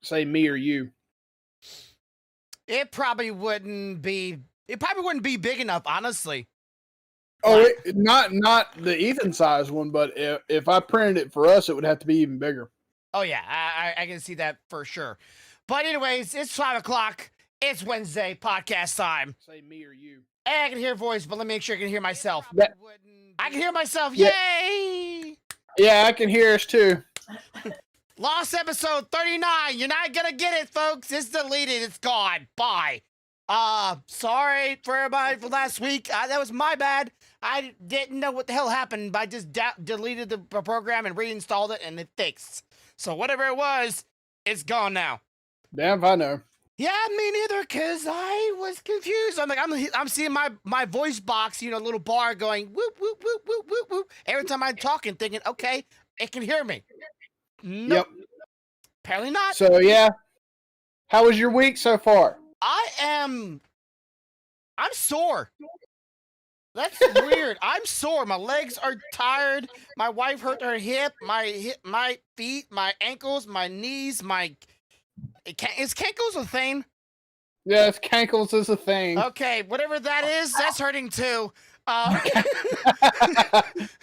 Say me or you. It probably wouldn't be big enough, honestly. Oh, not the Ethan size one, but if I printed it for us, it would have to be even bigger. Oh yeah, I can see that for sure. But anyways, it's 5:00. It's Wednesday podcast time. Say me or you. And I can hear voice, but let me make sure I can hear myself. I can hear myself. Yeah. Yay! Yeah, I can hear us too. Lost episode 39. You're not gonna get it, folks. It's deleted. It's gone. Bye. Sorry for everybody for last week. That was my bad. I didn't know what the hell happened, but I just deleted the program and reinstalled it, and it fixed. So whatever it was, it's gone now. Damn if I know. Yeah, me neither, because I was confused. I'm like, I'm seeing my voice box, little bar going whoop, whoop, whoop, whoop, whoop, whoop. Every time I'm talking, thinking, okay, it can hear me. Nope. Yep. Apparently not. So, yeah. How was your week so far? I'm sore. That's weird. I'm sore. My legs are tired. My wife hurt her hip, my feet, my ankles, my knees, is cankles a thing? Yes, cankles is a thing. Okay, whatever that is, that's hurting too.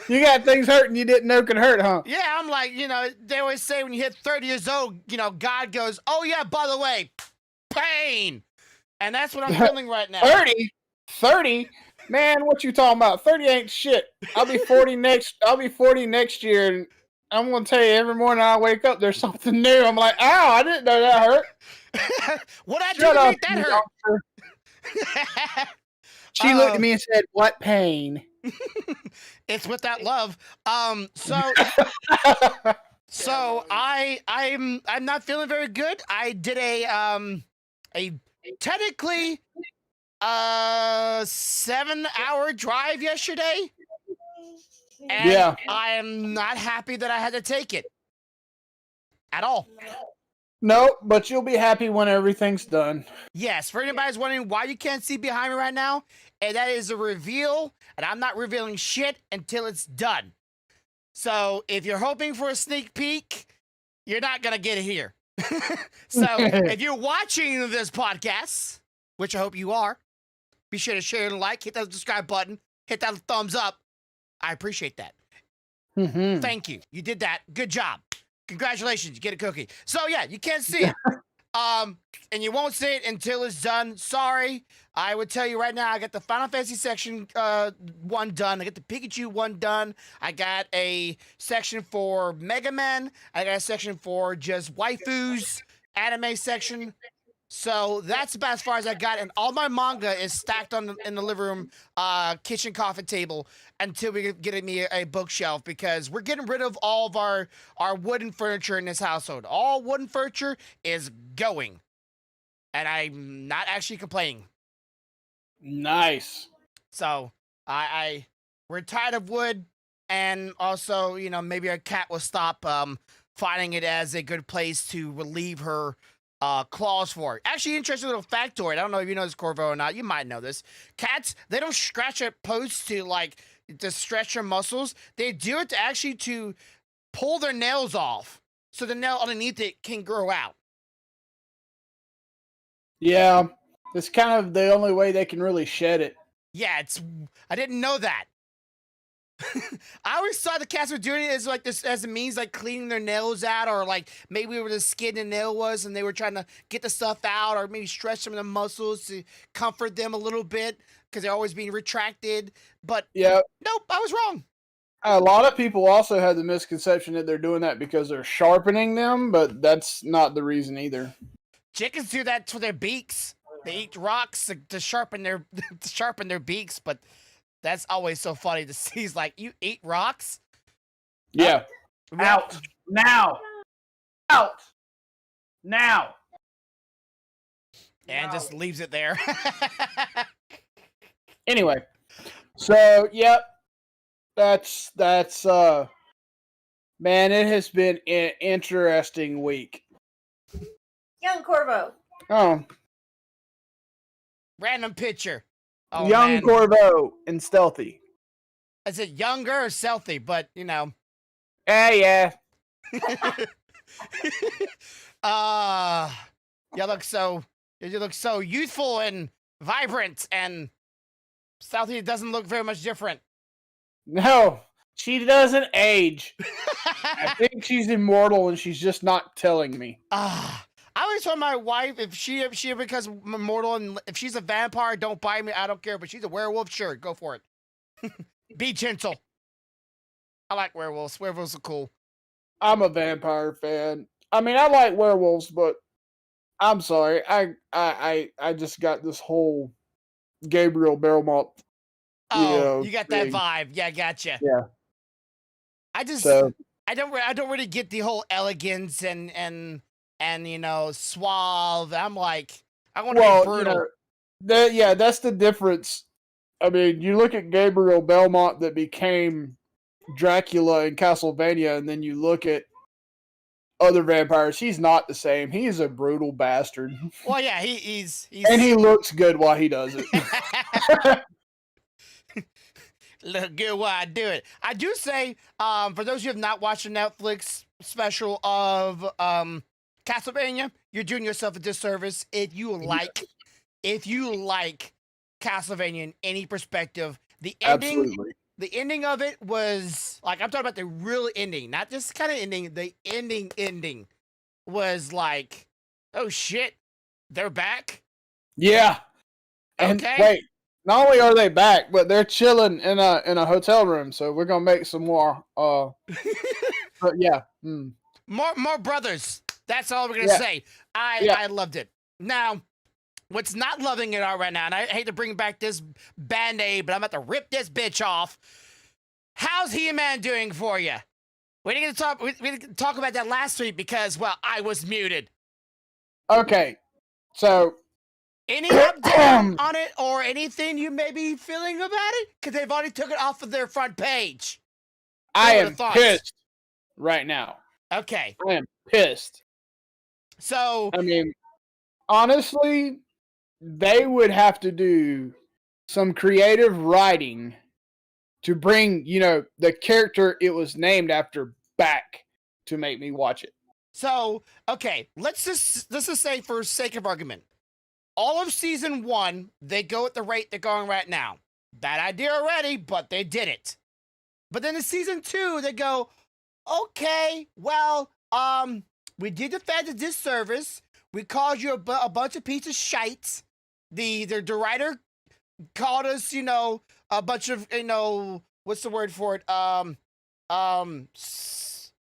You got things hurting you didn't know could hurt, huh? Yeah, I'm like, they always say when you hit 30 years old, God goes, oh yeah, by the way, pain. And that's what I'm feeling right now. 30? Man, what you talking about? 30 ain't shit. I'll be 40 next year, and I'm gonna tell you every morning I wake up there's something new. I'm like, ow, I didn't know that hurt. What I do to make that hurt? She looked at me and said, what pain? It's with that love. So I'm not feeling very good. I did a technically 7-hour drive yesterday. And yeah. I am not happy that I had to take it. At all. No, but you'll be happy when everything's done. Yes, for anybody who's wondering why you can't see behind me right now, and that is a reveal, and I'm not revealing shit until it's done. So if you're hoping for a sneak peek, you're not going to get it here. So if you're watching this podcast, which I hope you are, be sure to share and like, hit that subscribe button, hit that thumbs up. I appreciate that. Mm-hmm. Thank you. You did that. Good job. Congratulations. You get a cookie. So yeah, you can't see it. And you won't see it until it's done. Sorry. I would tell you right now, I got the Final Fantasy section one done. I got the Pikachu one done. I got a section for Mega Man. I got a section for just waifus, anime section. So that's about as far as I got, and all my manga is stacked in the living room, kitchen coffee table until we get me a bookshelf, because we're getting rid of all of our wooden furniture in this household. All wooden furniture is going, and I'm not actually complaining. Nice. So we're tired of wood, and also maybe our cat will stop finding it as a good place to relieve her claws for it. Actually, interesting little factoid. I don't know if you know this, Corvo, or not. You might know this. Cats, they don't scratch at posts to stretch their muscles. They do it to pull their nails off, so the nail underneath it can grow out. Yeah, it's kind of the only way they can really shed it. Yeah, I didn't know that. I always thought the cats were doing it as a means cleaning their nails out, or maybe where the skin and nail was, and they were trying to get the stuff out, or maybe stretch some of the muscles to comfort them a little bit because they're always being retracted. But yeah, nope, I was wrong. A lot of people also have the misconception that they're doing that because they're sharpening them, but that's not the reason either. Chickens do that for their beaks. They eat rocks to sharpen their beaks, but that's always so funny to see. He's like, you eat rocks? Yeah. Out. Now. Out. Now. And just leaves it there. Anyway. So, yep. That's man, it has been an interesting week. Young Corvo. Oh. Random picture. Oh, young man. Corvo and stealthy. Is it younger or stealthy? But Yeah. You look so youthful and vibrant, and Southie doesn't look very much different. No, she doesn't age. I think she's immortal, and she's just not telling me. I always told my wife if she becomes immortal and if she's a vampire, don't bite me. I don't care. But she's a werewolf, sure, go for it. Be gentle. I like werewolves. Werewolves are cool. I'm a vampire fan. I mean, I like werewolves, but I'm sorry. I just got this whole Gabriel Belmont. Oh, you got that thing. vibe. Yeah, gotcha. Yeah. I just So I don't really get the whole elegance and suave. I'm like, I want to be brutal. That's the difference. I mean, you look at Gabriel Belmont that became Dracula in Castlevania, and then you look at other vampires. He's not the same. He's a brutal bastard. Well, yeah, he's and he looks good while he does it. Look good while I do it. I do say, for those of you who have not watched the Netflix special of Castlevania, you're doing yourself a disservice. If you like Castlevania in any perspective, the ending of it was like, I'm talking about the real ending, not just kind of ending. The ending was like, oh shit, they're back. Yeah. And okay. Wait, not only are they back, but they're chilling in a hotel room. So we're gonna make some more. But yeah. More brothers. That's all we're gonna say. I loved it. Now, what's not loving it right now, and I hate to bring back this Band-Aid, but I'm about to rip this bitch off. How's He-Man doing for you? We didn't talk about that last week because, well, I was muted. Okay, so any update on it or anything you may be feeling about it? Because they've already took it off of their front page. I am pissed right now. Okay. I am pissed. So, I mean, honestly, they would have to do some creative writing to bring, the character it was named after back to make me watch it. So, okay, let's just say for sake of argument, all of season 1, they go at the rate they're going right now. Bad idea already, but they did it. But then in season 2, they go, okay, well, we did the fans a disservice. We called you a bunch of pieces of shite. The writer called us, a bunch of, what's the word for it?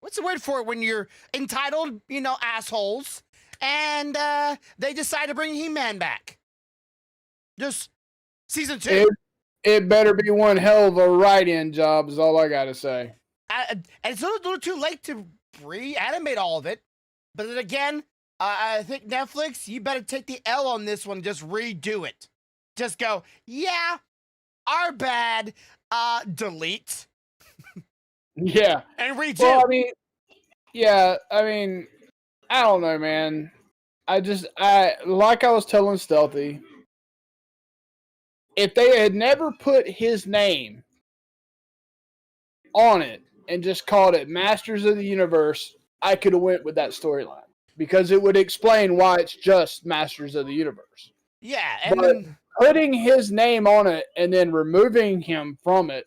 What's the word for it when you're entitled, assholes? And they decided to bring He-Man back. Just season 2. It better be one hell of a write-in job is all I gotta say. And it's a little too late to reanimate all of it. But then again, I think Netflix, you better take the L on this one and just redo it. Just go, yeah, our bad, delete. Yeah. And redo. Well, I mean, I don't know, man. Like I was telling Stealthy, if they had never put his name on it and just called it Masters of the Universe, I could have went with that storyline because it would explain why it's just Masters of the Universe. Yeah, and but then putting his name on it and then removing him from it,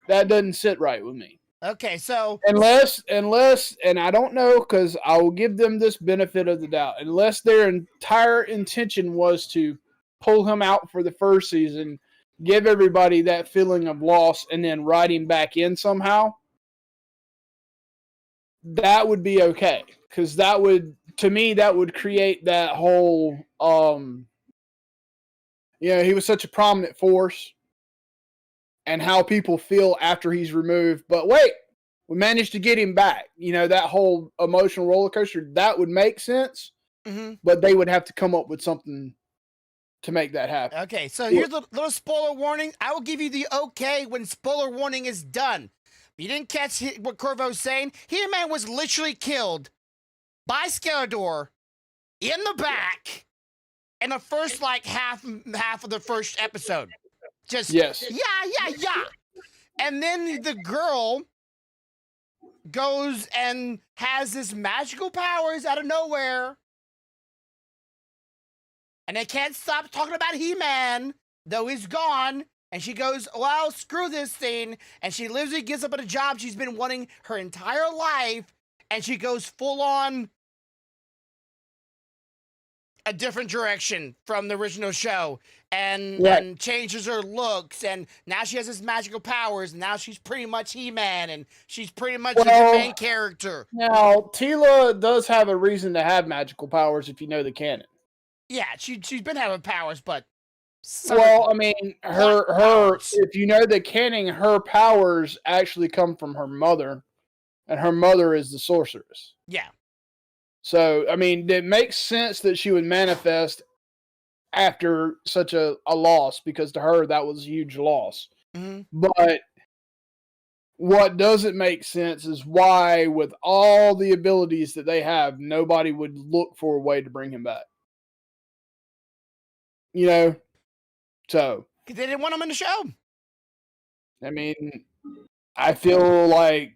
that doesn't sit right with me. Okay, so unless, and I don't know, because I will give them this benefit of the doubt, unless their entire intention was to pull him out for the first season, give everybody that feeling of loss, and then write him back in somehow, that would be okay. Because that would create that whole, he was such a prominent force. And how people feel after he's removed. But wait, we managed to get him back. That whole emotional roller coaster, that would make sense. Mm-hmm. But they would have to come up with something to make that happen. Okay, so here's a little spoiler warning. I will give you the okay when spoiler warning is done. If you didn't catch what Corvo's saying, He-Man was literally killed by Skeletor in the back in the first, half of the first episode. Just, yes. Yeah. And then the girl goes and has this magical powers out of nowhere. And they can't stop talking about He-Man, though he's gone. And she goes, well, screw this thing. And she literally gives up on a job she's been wanting her entire life. And she goes full on a different direction from the original show. And changes her looks. And now she has this magical powers. And now she's pretty much He-Man. And she's pretty much the main character. Now, Teela does have a reason to have magical powers if you know the canon. Yeah, she's been having powers, but... Well, I mean, her if you know the canon, her powers actually come from her mother, and her mother is the sorceress. Yeah. So, I mean, it makes sense that she would manifest after such a loss, because to her, that was a huge loss. Mm-hmm. But what doesn't make sense is why, with all the abilities that they have, nobody would look for a way to bring him back. You know? So they didn't want him in the show. I mean, I feel like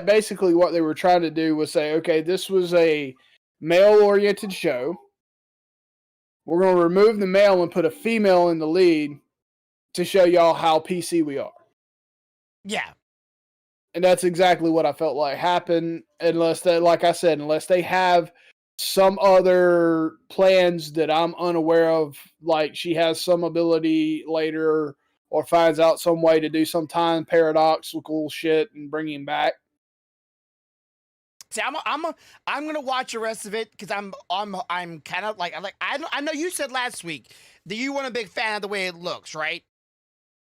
basically what they were trying to do was say, okay, this was a male-oriented show. We're going to remove the male and put a female in the lead to show y'all how PC we are. Yeah. And that's exactly what I felt like happened, unless they, like I said, unless they have some other plans that I'm unaware of, like she has some ability later or finds out some way to do some time paradoxical shit and bring him back. See, I'm gonna watch the rest of it because I'm kind of like I know you said last week that you weren't a big fan of the way it looks, right?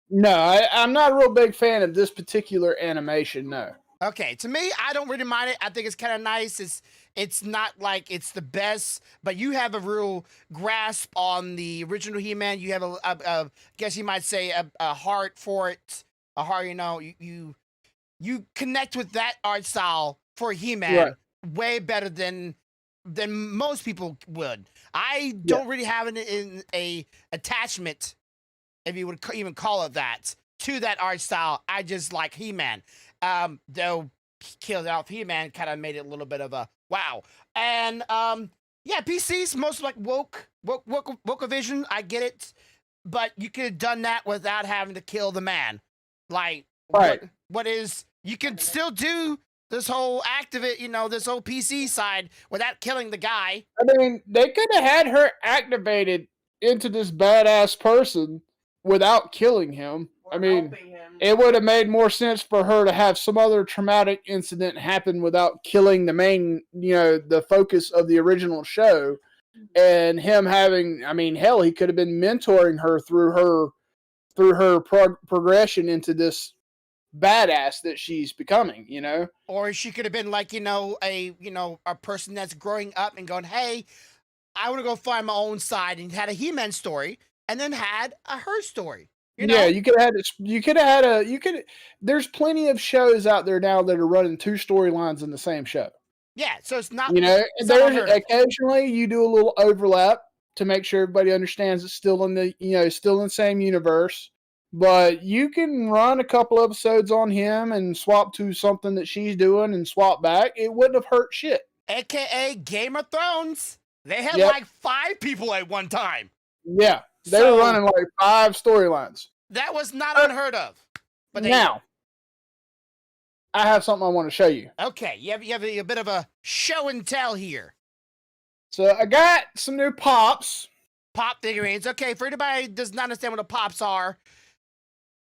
No, I'm not a real big fan of this particular animation. No. Okay, to me, I don't really mind it. I think it's kind of nice. It's not like it's the best, but you have a real grasp on the original He-Man. You have a guess you might say a heart for it. A heart, you know, you connect with that art style for He-Man way better than most people would. I don't really have a attachment, if you would even call it that, to that art style. I just like He-Man. Though Killed Off He-Man kind of made it a little bit of a wow. And yeah, PC's most like woke vision. I get it, but you could have done that without having to kill the man. Like, what is, you could still do this whole activate, you know, this whole PC side without killing the guy. I mean, they could have had her activated into this badass person without killing him. I mean, it would have made more sense for her to have some other traumatic incident happen without killing the main, you know, the focus of the original show. And him having, I mean, hell, he could have been mentoring her through her progression into this badass that she's becoming, you know? Or she could have been like, a person that's growing up and going, hey, I want to go find my own side, and had a He-Man story and then had a her story. You know? Yeah, there's plenty of shows out there now that are running two storylines in the same show. Yeah, so it's not, there's occasionally you do a little overlap to make sure everybody understands it's still in the same universe. But you can run a couple episodes on him and swap to something that she's doing and swap back. It wouldn't have hurt shit. AKA Game of Thrones. They had like 5 people at one time. Yeah. They were running like 5 storylines. That was not unheard of. But now, I have something I want to show you. Okay, you have a bit of a show and tell here. So I got some new pops. Pop figurines. Okay, for anybody who does not understand what the pops are.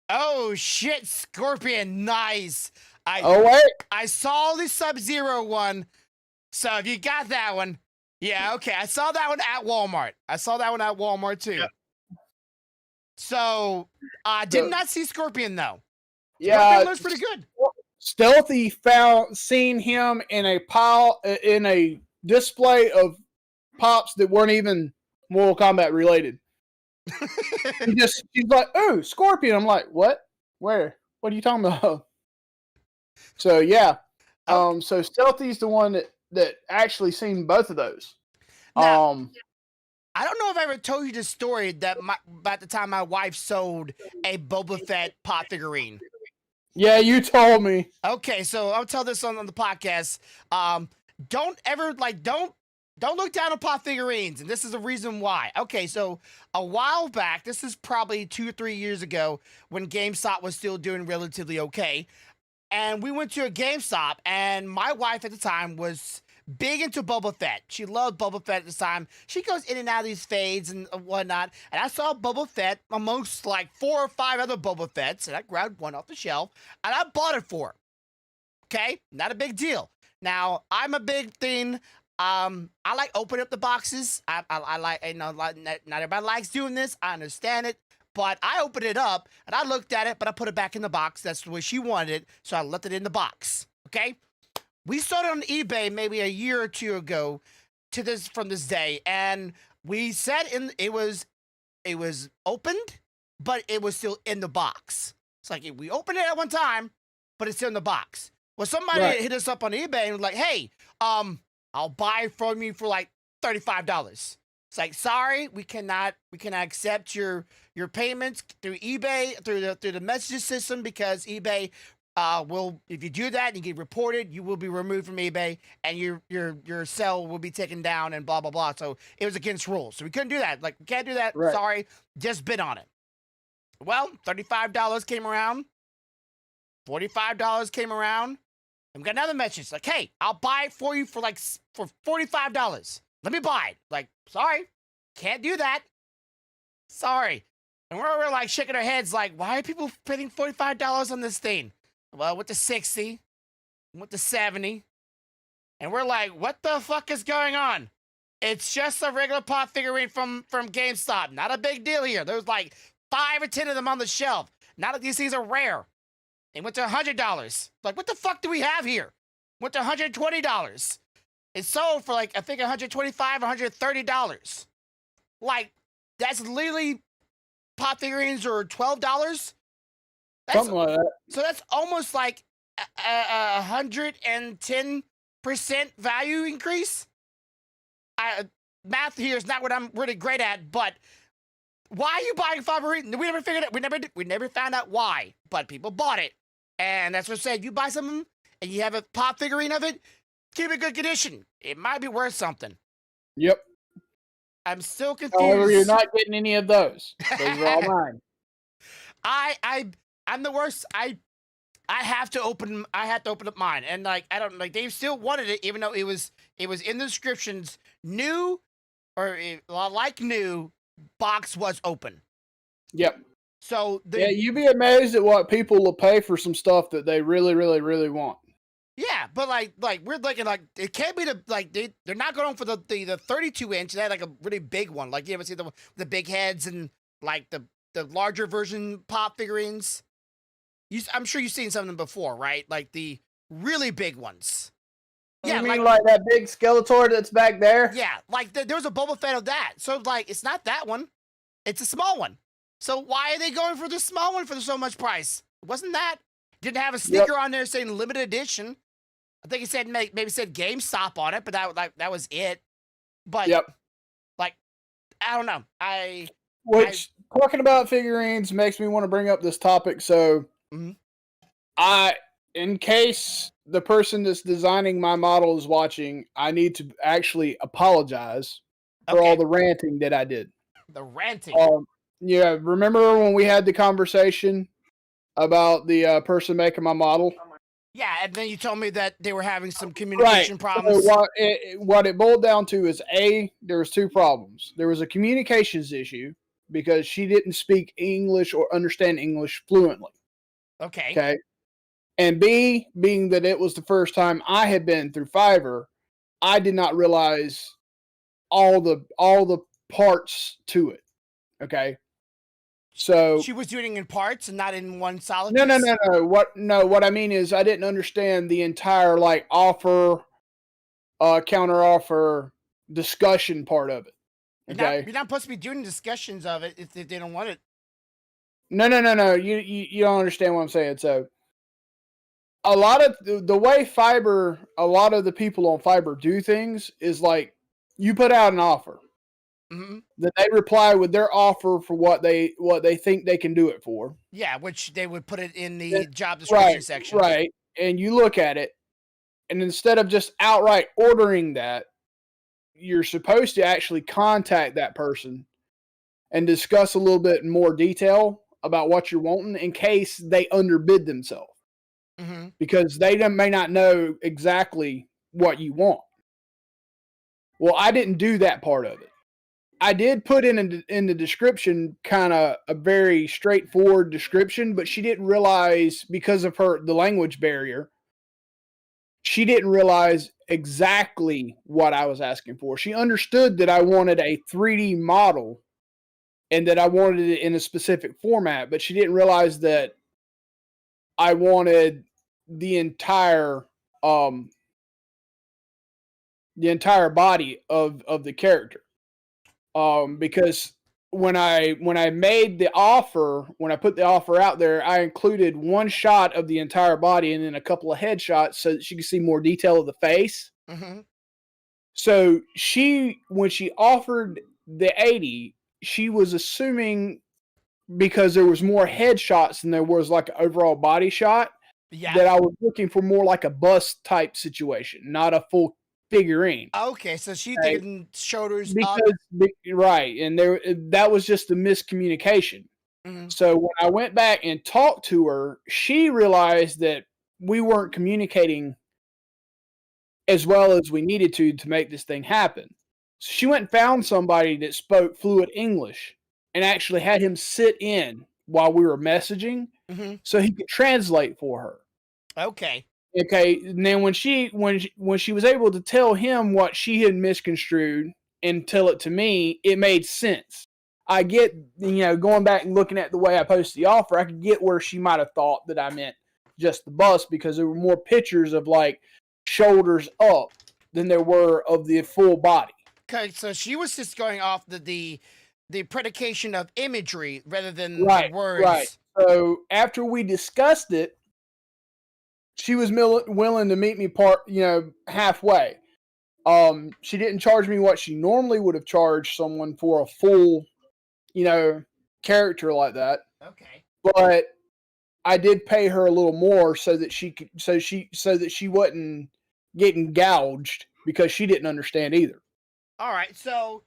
Oh shit, Scorpion, nice. I saw the Sub-Zero one. So if you got that one, yeah, okay. I saw that one at Walmart. Too. Yep. So I did not see Scorpion though. Yeah, Scorpion looks pretty good. Stealthy seen him in a display of pops that weren't even Mortal Kombat related. She's like, oh, Scorpion. I'm like, what? Where? What are you talking about? So yeah. So Stealthy's the one that actually seen both of those. Now, I don't know if I ever told you the story that about the time my wife sold a Boba Fett pop figurine. Yeah, you told me. Okay, so I'll tell this on the podcast. Don't ever don't look down on pop figurines, and this is the reason why. Okay, so a while back, this is probably 2 or 3 years ago, when GameStop was still doing relatively okay, and we went to a GameStop, and my wife at the time was big into Boba Fett. She loved Boba Fett at the time. She goes in and out of these fades and whatnot, and I saw Boba Fett amongst like 4 or 5 other Boba Fetts, and I grabbed one off the shelf, and I bought it for her. Okay, not a big deal. Now I'm a big thing. I like opening up the boxes. I like, not everybody likes doing this. I understand it, but I opened it up and I looked at it, but I put it back in the box. That's the way she wanted it, so I left it in the box. Okay, we sold it on eBay maybe a year or two ago from this day, and we said it was opened, but it was still in the box. It's like we opened it at one time, but it's still in the box. Well, somebody hit us up on eBay and was like, "Hey, I'll buy it from you for like $35." It's like, sorry, we cannot accept your payments through eBay through the message system, because eBay will, if you do that and you get reported, you will be removed from eBay and your sale will be taken down and blah blah blah. So it was against rules, so we couldn't do that. Like, we can't do that. Right. Sorry, just bid on it. Well, $35 came around. $45 came around. And we got another message like, "Hey, I'll buy it for you for $45. Let me buy it." Like, sorry, can't do that. Sorry. And we're like shaking our heads like, why are people paying $45 on this thing? Well, with the 60, with the 70. And we're like, what the fuck is going on? It's just a regular pop figurine from GameStop. Not a big deal here. There's like 5 or 10 of them on the shelf. Now that these things are rare. It went to $100. Like, what the fuck do we have here? Went to $120. It sold for like, I think $125, $130. Like, that's literally pop figurines are $12. Something like that. So that's almost like a 110% value increase. Math here is not what I'm really great at, but why are you buying figurines? We never figured it. We never found out why, but people bought it. And that's what I said. You buy something and you have a pop figurine of it, keep it in good condition. It might be worth something. Yep. I'm still confused. However, you're not getting any of those. Those are all mine. I'm the worst. I have to open up mine, and like, I don't, like, they still wanted it, even though it was in the descriptions. New, or like new, box was open. Yep. So you'd be amazed at what people will pay for some stuff that they really, really, really want. Yeah, but like we're thinking like it can't be they're not going for the 32-inch. They had like a really big one. Like, you ever see the big heads and like the larger version pop figurines? I'm sure you've seen some of them before, right? Like the really big ones. Yeah, you mean like that big Skeletor that's back there? Yeah, like there was a Boba Fett of that. So like, it's not that one. It's a small one. So why are they going for the small one for so much price? It wasn't that. Didn't have a sticker on there saying limited edition. I think it said maybe said GameStop on it, but that was it. But like, I don't know. Talking about figurines makes me want to bring up this topic. So in case the person that's designing my model is watching, I need to actually apologize for all the ranting that I did. The ranting. Yeah, remember when we had the conversation about the person making my model? Yeah, and then you told me that they were having some communication problems. So what it boiled down to is, there was 2 problems. There was a communications issue because she didn't speak English or understand English fluently. Okay. And B, being that it was the first time I had been through Fiverr, I did not realize all the parts to it. Okay. So she was doing it in parts and not in one solid No. piece? What I mean is, I didn't understand the entire like offer, counter offer, discussion part of it. Okay. You're not supposed to be doing discussions of it if they don't want it. No. You don't understand what I'm saying. So a lot of the way a lot of the people on Fiverr do things is like, you put out an offer. Mm-hmm. Then they reply with their offer for what they think they can do it for. Yeah, which they would put it in the job Right, description section. right. And you look at it, and instead of just outright ordering that, you're supposed to actually contact that person and discuss a little bit in more detail about what you're wanting in case they underbid themselves. Mm-hmm. Because they may not know exactly what you want. Well, I didn't do that part of it. I did put in the description kind of a very straightforward description, but she didn't realize because of the language barrier, she didn't realize exactly what I was asking for. She understood that I wanted a 3D model and that I wanted it in a specific format, but she didn't realize that I wanted the entire body of the character. Because when I made the offer, when I put the offer out there, I included one shot of the entire body and then a couple of headshots so that she could see more detail of the face. Mm-hmm. So when she offered the 80, she was assuming because there was more headshots than there was like an overall body shot, Yeah. that I was looking for more like a bust type situation, not a full figurine. Okay, so she Okay. thinking shoulders up. Right, and that was just a miscommunication. Mm-hmm. So when I went back and talked to her, she realized that we weren't communicating as well as we needed to make this thing happen. So she went and found somebody that spoke fluent English and actually had him sit in while we were messaging Mm-hmm. so he could translate for her. Okay. Okay, and then when she was able to tell him what she had misconstrued and tell it to me, it made sense. I get, going back and looking at the way I posted the offer, I could get where she might have thought that I meant just the bust because there were more pictures of like shoulders up than there were of the full body. Okay, so she was just going off the predication of imagery rather than Right, the words. right. So after we discussed it, she was willing to meet me halfway. She didn't charge me what she normally would have charged someone for a full, character like that. Okay. But I did pay her a little more so that she wasn't getting gouged because she didn't understand either. All right, so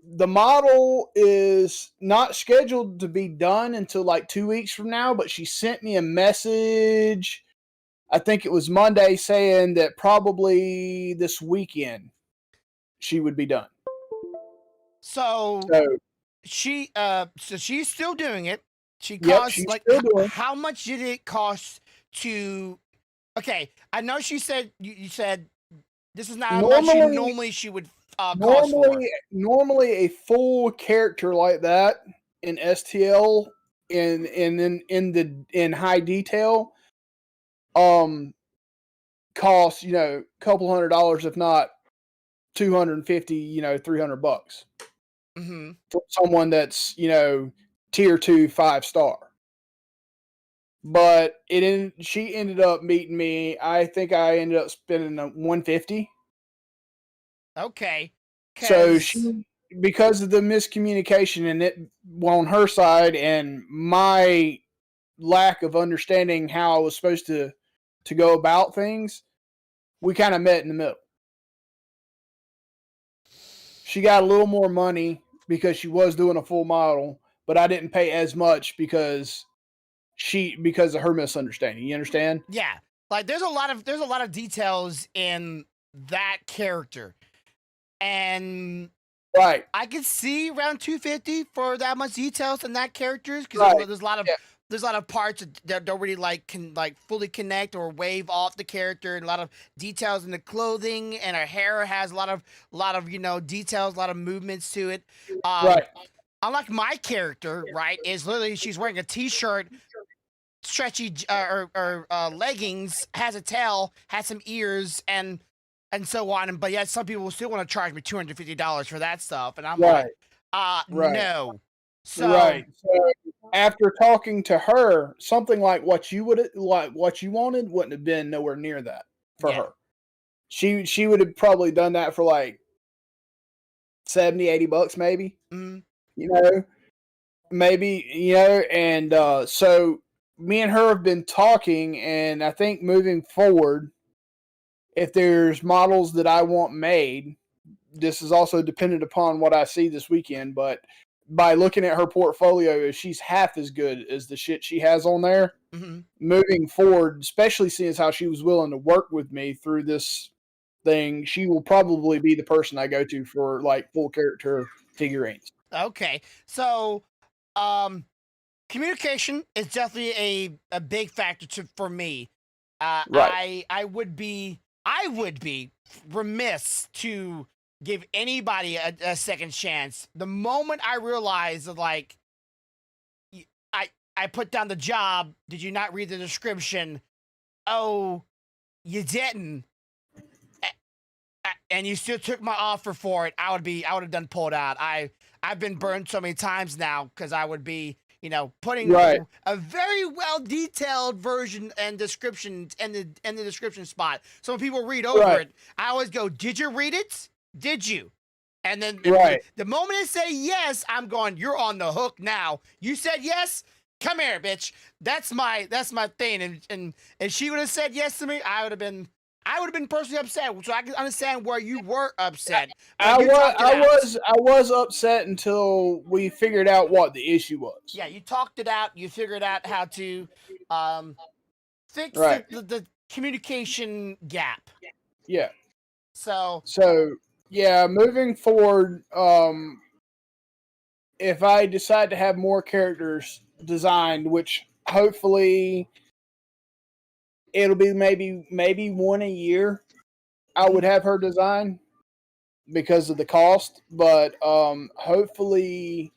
the model is not scheduled to be done until like 2 weeks from now, but she sent me a message. I think it was Monday saying that probably this weekend she would be done. So she's still doing it. She Yep, costs she's like still doing it. how much did it cost to? Okay, I know she said you said this is not how much normally she would cost for. Normally a full character like that in STL in high detail costs a couple $100, if not $250, $300 Mm-hmm. for someone that's tier 2 5-star. But she ended up meeting me. I think I ended up spending $150. Okay. So because of the miscommunication and it on her side and my lack of understanding how I was supposed to go about things, we kind of met in the middle. She got a little more money because she was doing a full model, but I didn't pay as much because of her misunderstanding. You understand? Yeah. Like there's a lot of details in that character. And right, I could see around 250 for that much details in that characters because right. there's a lot of parts that don't really can fully connect or wave off the character, and a lot of details in the clothing, and her hair has a lot of details, a lot of movements to it. Right. Unlike my character, right, is literally she's wearing a t-shirt, stretchy or leggings, has a tail, has some ears, and so on. But yet some people still want to charge me $250 for that stuff, and I'm Right. like, Right. no. So Right. So after talking to her, something like what you wanted wouldn't have been nowhere near that for her. She would have probably done that for like $70-$80 maybe. Mm. You know, maybe, and so me and her have been talking, and I think moving forward, if there's models that I want made, this is also dependent upon what I see this weekend, but by looking at her portfolio, if she's half as good as the shit she has on there, moving forward, especially seeing how she was willing to work with me through this thing, she will probably be the person I go to for like full character figurines. Okay. So, communication is definitely a big factor for me. Right. I would be remiss to give anybody a second chance. The moment I realized that, like, I put down the job, did you not read the description? Oh, you didn't. And you still took my offer for it, I would have done pulled out. I've been burned so many times now because I would be, putting a very well detailed version and description in the description spot. So when people read over it, I always go, "Did you read it? Did you?" And then the moment it say yes, I'm going, "You're on the hook now. You said yes. Come here, bitch." That's my thing. And if she would have said yes to me, I would have been personally upset. So I can understand where you were upset. I was upset until we figured out what the issue was. Yeah, you talked it out. You figured out how to fix the communication gap. Yeah. So yeah, moving forward, if I decide to have more characters designed, which hopefully it'll be maybe one a year, I would have her design because of the cost, but hopefully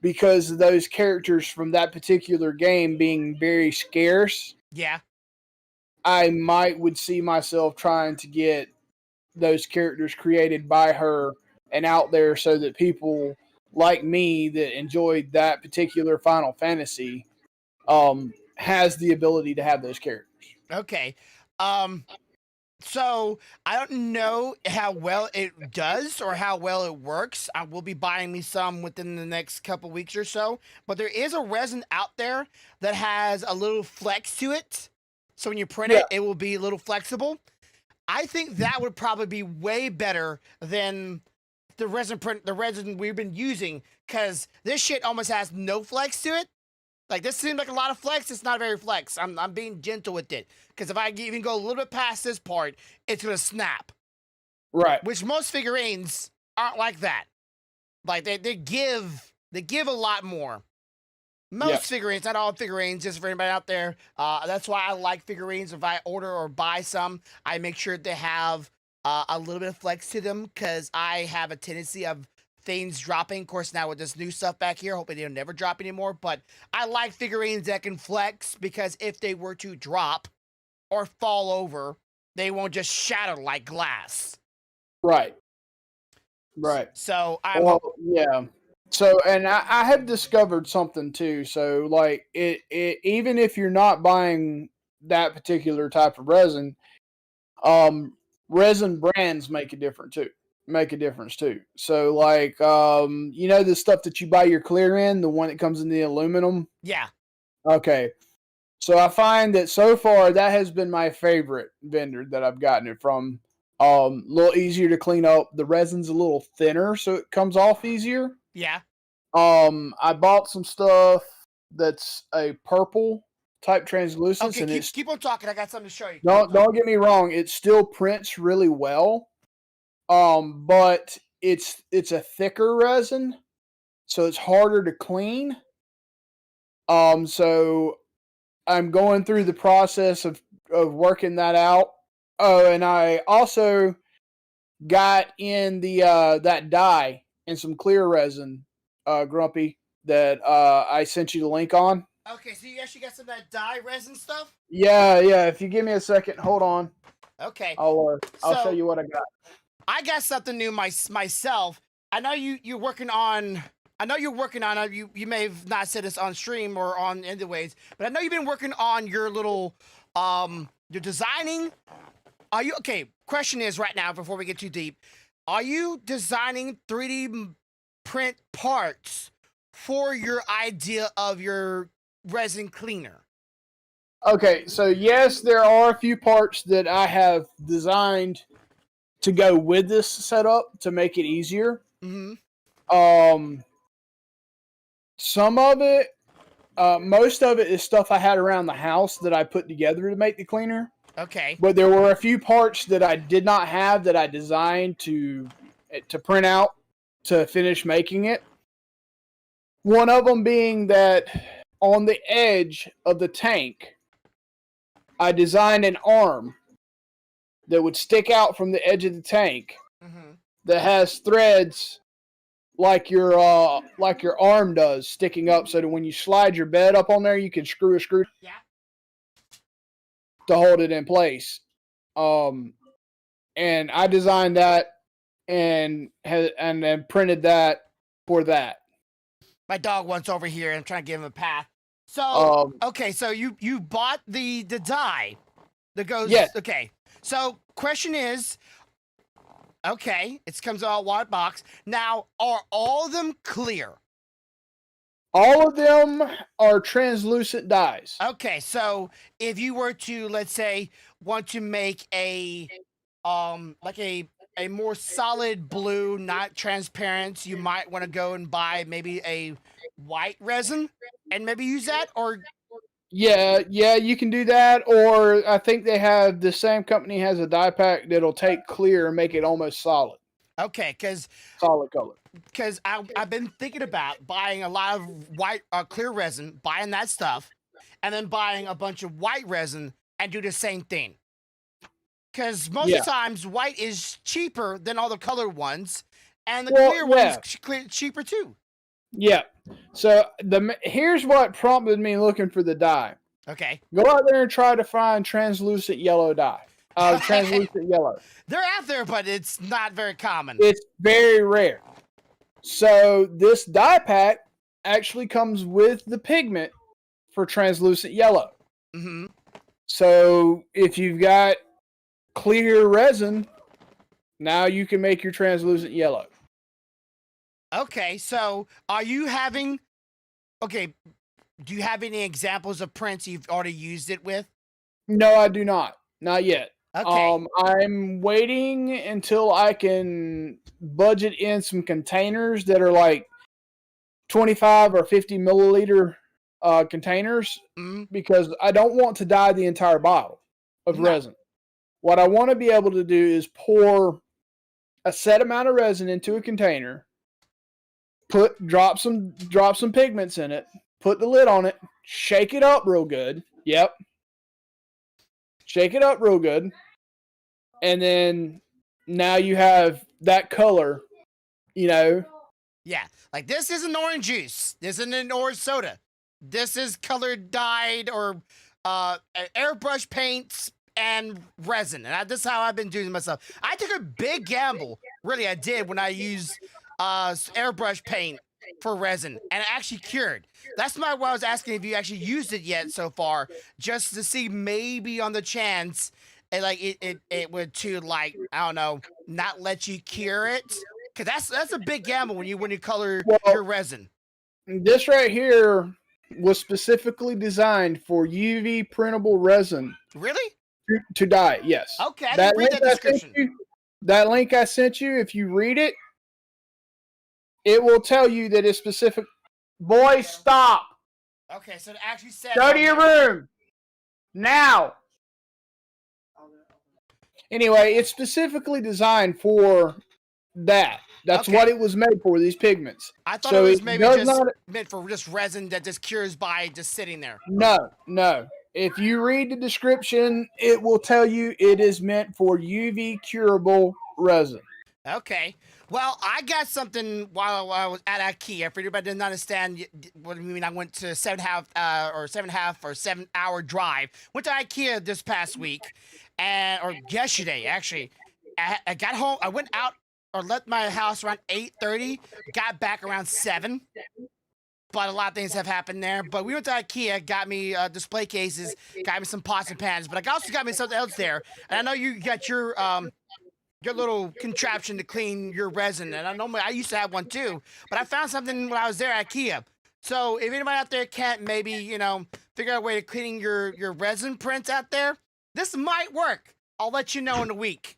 because of those characters from that particular game being very scarce, I would see myself trying to get those characters created by her and out there so that people like me that enjoyed that particular Final Fantasy has the ability to have those characters. Okay. So I don't know how well it does or how well it works. I will be buying me some within the next couple weeks or so, but there is a resin out there that has a little flex to it. So when you print it, it will be a little flexible. I think that would probably be way better than the resin we've been using, because this shit almost has no flex to it. Like, this seems like a lot of flex. It's not very flex. I'm being gentle with it, because if I even go a little bit past this part, it's gonna snap. Right. Which most figurines aren't like that. Like, they give a lot more. Most figurines, not all figurines, just for anybody out there. That's why I like figurines. If I order or buy some, I make sure they have a little bit of flex to them, because I have a tendency of things dropping. Of course, now with this new stuff back here, hopefully they'll never drop anymore. But I like figurines that can flex, because if they were to drop or fall over, they won't just shatter like glass. Right. So So, and I have discovered something too. So, like, it even if you're not buying that particular type of resin, resin brands make a difference too. So, like, the stuff that you buy your clear in, the one that comes in the aluminum. Yeah. Okay. So I find that so far that has been my favorite vendor that I've gotten it from. A little easier to clean up. The resin's a little thinner, so it comes off easier. Yeah. I bought some stuff that's a purple type translucence. Okay, and keep on talking. I got something to show you. Don't get me wrong. It still prints really well. But it's a thicker resin, so it's harder to clean. So I'm going through the process of working that out. Oh, and I also got in the that dye and some clear resin, Grumpy, that I sent you the link on. Okay, so you actually got some of that dye resin stuff? Yeah. If you give me a second, hold on. Okay. I'll show you what I got. I got something new myself. I know you're working on. You may have not said this on stream or on anyways, but I know you've been working on your little your designing. Are you okay? Question is right now, before we get too deep, are you designing 3D print parts for your idea of your resin cleaner? Okay, so yes, there are a few parts that I have designed to go with this setup to make it easier. Mm-hmm. Some of it, most of it is stuff I had around the house that I put together to make the cleaner. Okay. But there were a few parts that I did not have that I designed to print out to finish making it. One of them being that on the edge of the tank, I designed an arm that would stick out from the edge of the tank Mm-hmm. that has threads like your arm does sticking up, so that when you slide your bed up on there, you can screw a screw Yeah. to hold it in place. And I designed that and then printed that for that. My dog wants over here, and I'm trying to give him a path. So okay, so you bought the die that goes. Yes. Okay. So question is, okay, it comes in a white box. Now, are all of them clear? All of them are translucent dyes. Okay, so if you were to, let's say, want to make a like a more solid blue, not transparent, you might want to go and buy maybe a white resin and maybe use that, or Yeah, you can do that, or I think they have the same company has a dye pack that'll take clear and make it almost solid okay, color. because I've been thinking about buying a lot of white clear resin, buying that stuff, and then buying a bunch of white resin and do the same thing. Because most of the times, white is cheaper than all the colored ones, and the clear one's cheaper too. Yeah. So here's what prompted me looking for the dye. Okay. Go out there and try to find translucent yellow dye. Translucent yellow. They're out there, but it's not very common. It's very rare. So this dye pack actually comes with the pigment for translucent yellow. Mm-hmm. So if you've got clear resin, now you can make your translucent yellow. Okay, so are you having... Okay, do you have any examples of prints you've already used it with? No, I do not. Not yet. Okay. I'm waiting until I can budget in some containers that are like 25 or 50 milliliter containers, because I don't want to dye the entire bottle of resin. What I want to be able to do is pour a set amount of resin into a container, drop some pigments in it, put the lid on it, shake it up real good. Yep. Shake it up real good. And then now you have that color, Yeah, like this isn't orange juice. This isn't an orange soda. This is colored dyed or airbrush paints and resin. And this is how I've been doing it myself. I took a big gamble. Really, I did when I used airbrush paint for resin, and it actually cured. That's why I was asking if you actually used it yet so far, just to see maybe on the chance it would to, like, I don't know, not let you cure it, because that's a big gamble when you color your resin. This right here was specifically designed for UV printable resin. Really? To dye, yes. Okay, I didn't read that description. That link I sent you, if you read it, it will tell you that it's specific. Boy, stop. Okay, so it actually said... Go to your room. Now. Anyway, it's specifically designed for that. That's what it was made for, these pigments. I thought it was maybe just meant for just resin that just cures by just sitting there. No. If you read the description, it will tell you it is meant for UV curable resin. Okay. Well, I got something while I was at IKEA. For anybody that didn't understand what I mean, I went to 7 hour drive. Went to IKEA this past week, or yesterday actually. I got home. I went out or left my house around 8:30. Got back around 7. But a lot of things have happened there. But we went to IKEA, got me display cases, got me some pots and pans. But I also got me something else there. And I know you got your contraption to clean your resin. And I used to have one too, but I found something when I was there at IKEA. So if anybody out there can't maybe, figure out a way to cleaning your resin prints out there, this might work. I'll let you know in a week.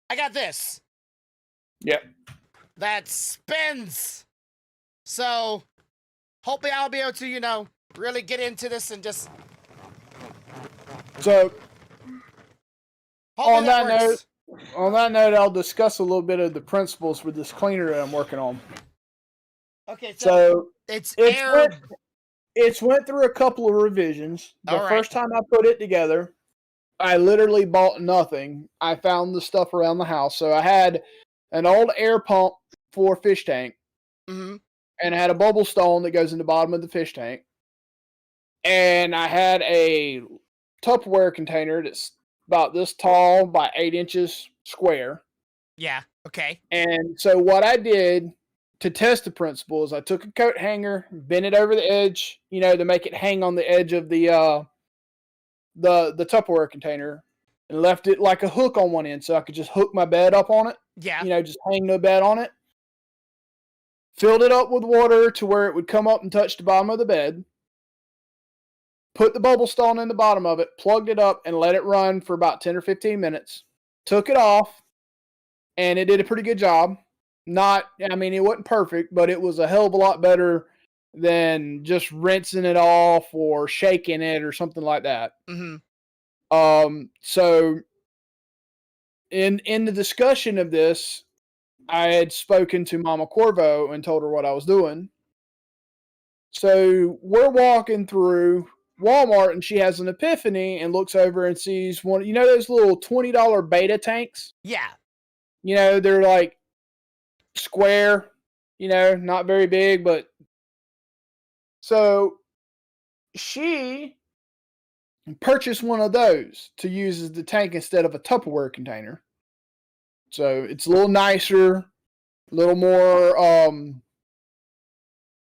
I got this. Yep. That spins. So hopefully I'll be able to, really get into this and just. So hopefully on that works. note, I'll discuss a little bit of the principles for this cleaner that I'm working on. Okay, So it's air. It's went through a couple of revisions. The All first time I put it together, I literally bought nothing. I found the stuff around the house. So I had an old air pump for fish tank, Mm-hmm. and I had a bubble stone that goes in the bottom of the fish tank, and I had a Tupperware container that's about this tall by 8 inches square. Yeah. Okay. And so what I did to test the principle is I took a coat hanger, bent it over the edge, to make it hang on the edge of the Tupperware container, and left it like a hook on one end so I could just hook my bed up on it. Yeah. Just hang the bed on it. Filled it up with water to where it would come up and touch the bottom of the bed. Put the bubble stone in the bottom of it, plugged it up, and let it run for about 10 or 15 minutes. Took it off, and it did a pretty good job. It wasn't perfect, but it was a hell of a lot better than just rinsing it off or shaking it or something like that. Mm-hmm. So in the discussion of this, I had spoken to Mama Corvo and told her what I was doing. So we're walking through Walmart, and she has an epiphany and looks over and sees one, those little $20 beta tanks? Yeah. They're like square, not very big, but so she purchased one of those to use as the tank instead of a Tupperware container. So it's a little nicer, a little more,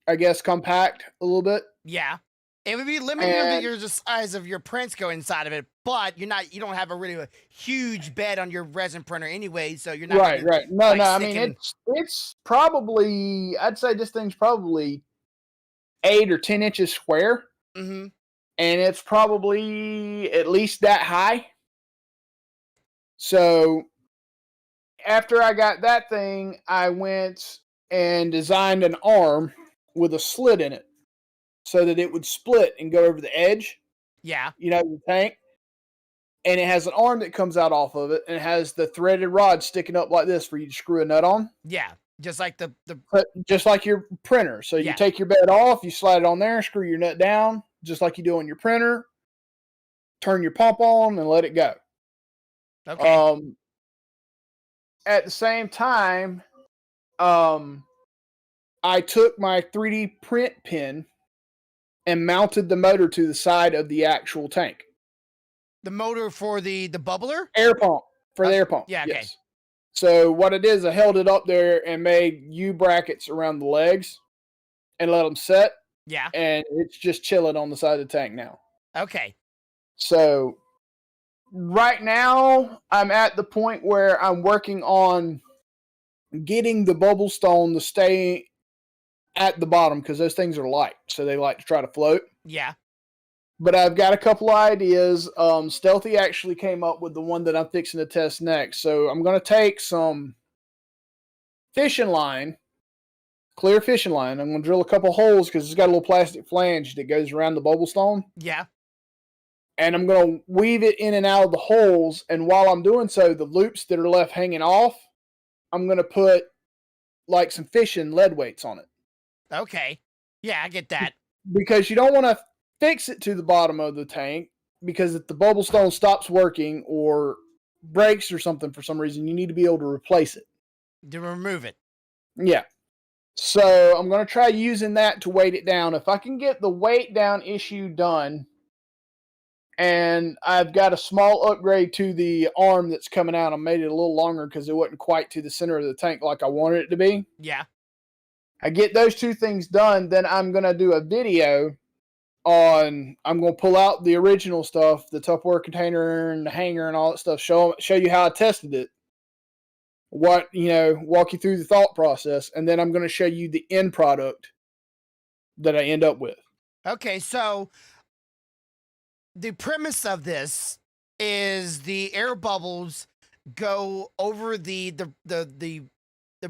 I guess, compact a little bit. Yeah. It would be limited to the size of your prints go inside of it, but you don't have a huge bed on your resin printer anyway, so you're not right. No, I mean sticking... it's probably, I'd say this thing's probably 8 or 10 inches square. Mm-hmm. And it's probably at least that high. So after I got that thing, I went and designed an arm with a slit in it so that it would split and go over the edge. Yeah. The tank. And it has an arm that comes out off of it, and it has the threaded rod sticking up like this for you to screw a nut on. Yeah. Just like just like your printer. So you take your bed off, you slide it on there, screw your nut down, just like you do on your printer. Turn your pump on and let it go. Okay. At the same time, I took my 3D print pin and mounted the motor to the side of the actual tank. The motor for the bubbler? Air pump. For the air pump. Yeah, okay. Yes. So what it is, I held it up there and made U-brackets around the legs and let them set. Yeah. And it's just chilling on the side of the tank now. Okay. So right now, I'm at the point where I'm working on getting the bubble stone to stay at the bottom because those things are light, so they like to try to float. Yeah. But I've got a couple ideas. Stealthy actually came up with the one that I'm fixing to test next. So I'm going to take some fishing line, clear fishing line. I'm going to drill a couple holes because it's got a little plastic flange that goes around the bubble stone. Yeah. And I'm going to weave it in and out of the holes. And while I'm doing so, the loops that are left hanging off, I'm going to put like some fishing lead weights on it. Okay. Yeah, I get that. Because you don't want to fix it to the bottom of the tank, because if the bubble stone stops working or breaks or something for some reason, you need to be able to replace it. To remove it. Yeah. So I'm going to try using that to weight it down. If I can get the weight down issue done, and I've got a small upgrade to the arm that's coming out. I made it a little longer because it wasn't quite to the center of the tank like I wanted it to be. Yeah. I get those two things done, then I'm going to do a video on, I'm going to pull out the original stuff, the Tupperware container and the hanger and all that stuff, show you how I tested it. walk you through the thought process, and then I'm going to show you the end product that I end up with. Okay, so the premise of this is the air bubbles go over the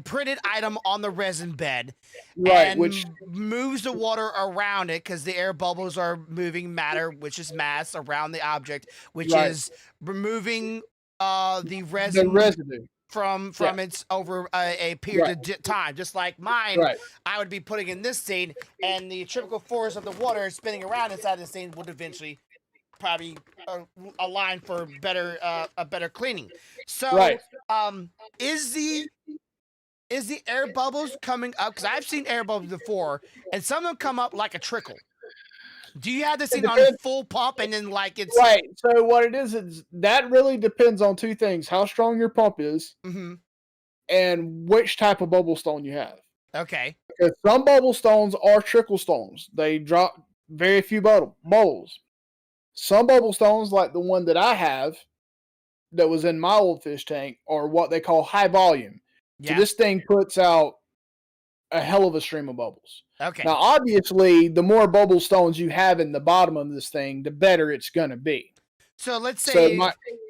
printed item on the resin bed, Right, and which moves the water around it because the air bubbles are moving matter, which is mass, around the object, which right, is removing the the resin residue. from Yeah, its over a period right, of time. Just like mine, right, I would be putting in this scene, and the centrifugal force of the water spinning around inside the scene would eventually probably align for a better cleaning. right. So, is the air bubbles coming up? Because I've seen air bubbles before, and some of them come up like a trickle. Do you have this It thing on depends. full pump and then like it's? Right. So what it is that really depends on two things: how strong your pump is, Mm-hmm. and which type of bubble stone you have. Okay. Because some bubble stones are trickle stones; they drop very few bubbles. Some bubble stones, like the one that I have, that was in my old fish tank, are what they call high volume. So Yeah. this thing puts out a hell of a stream of bubbles. Okay. Now, obviously, the more bubble stones you have in the bottom of this thing, the better it's going to be. So let's So say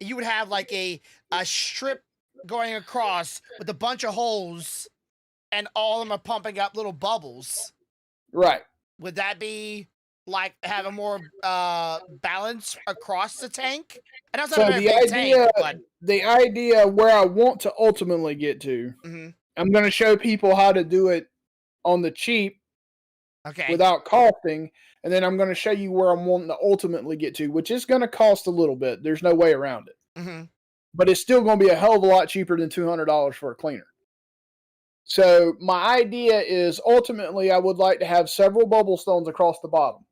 you would have like a strip going across with a bunch of holes, and all of them are pumping up little bubbles. right. Would that be like have a more balance across the tank? And that's not a So very big tank, but the idea where I want to ultimately get to, mhm. I'm going to show people how to do it on the cheap Okay. without costing, and then I'm going to show you where I'm wanting to ultimately get to, which is going to cost a little bit. There's no way around it, Mm-hmm. but it's still going to be a hell of a lot cheaper than $200 for a cleaner. So my idea is ultimately I would like to have several bubble stones across the bottom.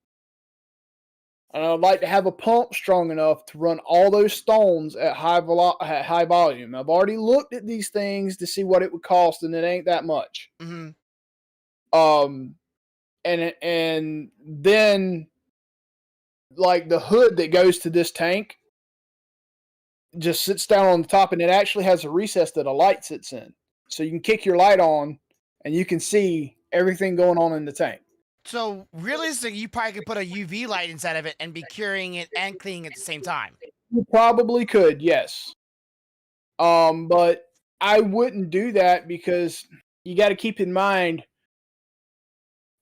And I'd like to have a pump strong enough to run all those stones at high volume. I've already looked at these things to see what it would cost, and it ain't that much. Mm-hmm. Um, and then like the hood that goes to this tank just sits down on the top, and it actually has a recess that a light sits in, so you can kick your light on, and you can see everything going on in the tank. So realistically, you probably could put a UV light inside of it and be curing it and cleaning at the same time. You probably could, yes. But I wouldn't do that because you got to keep in mind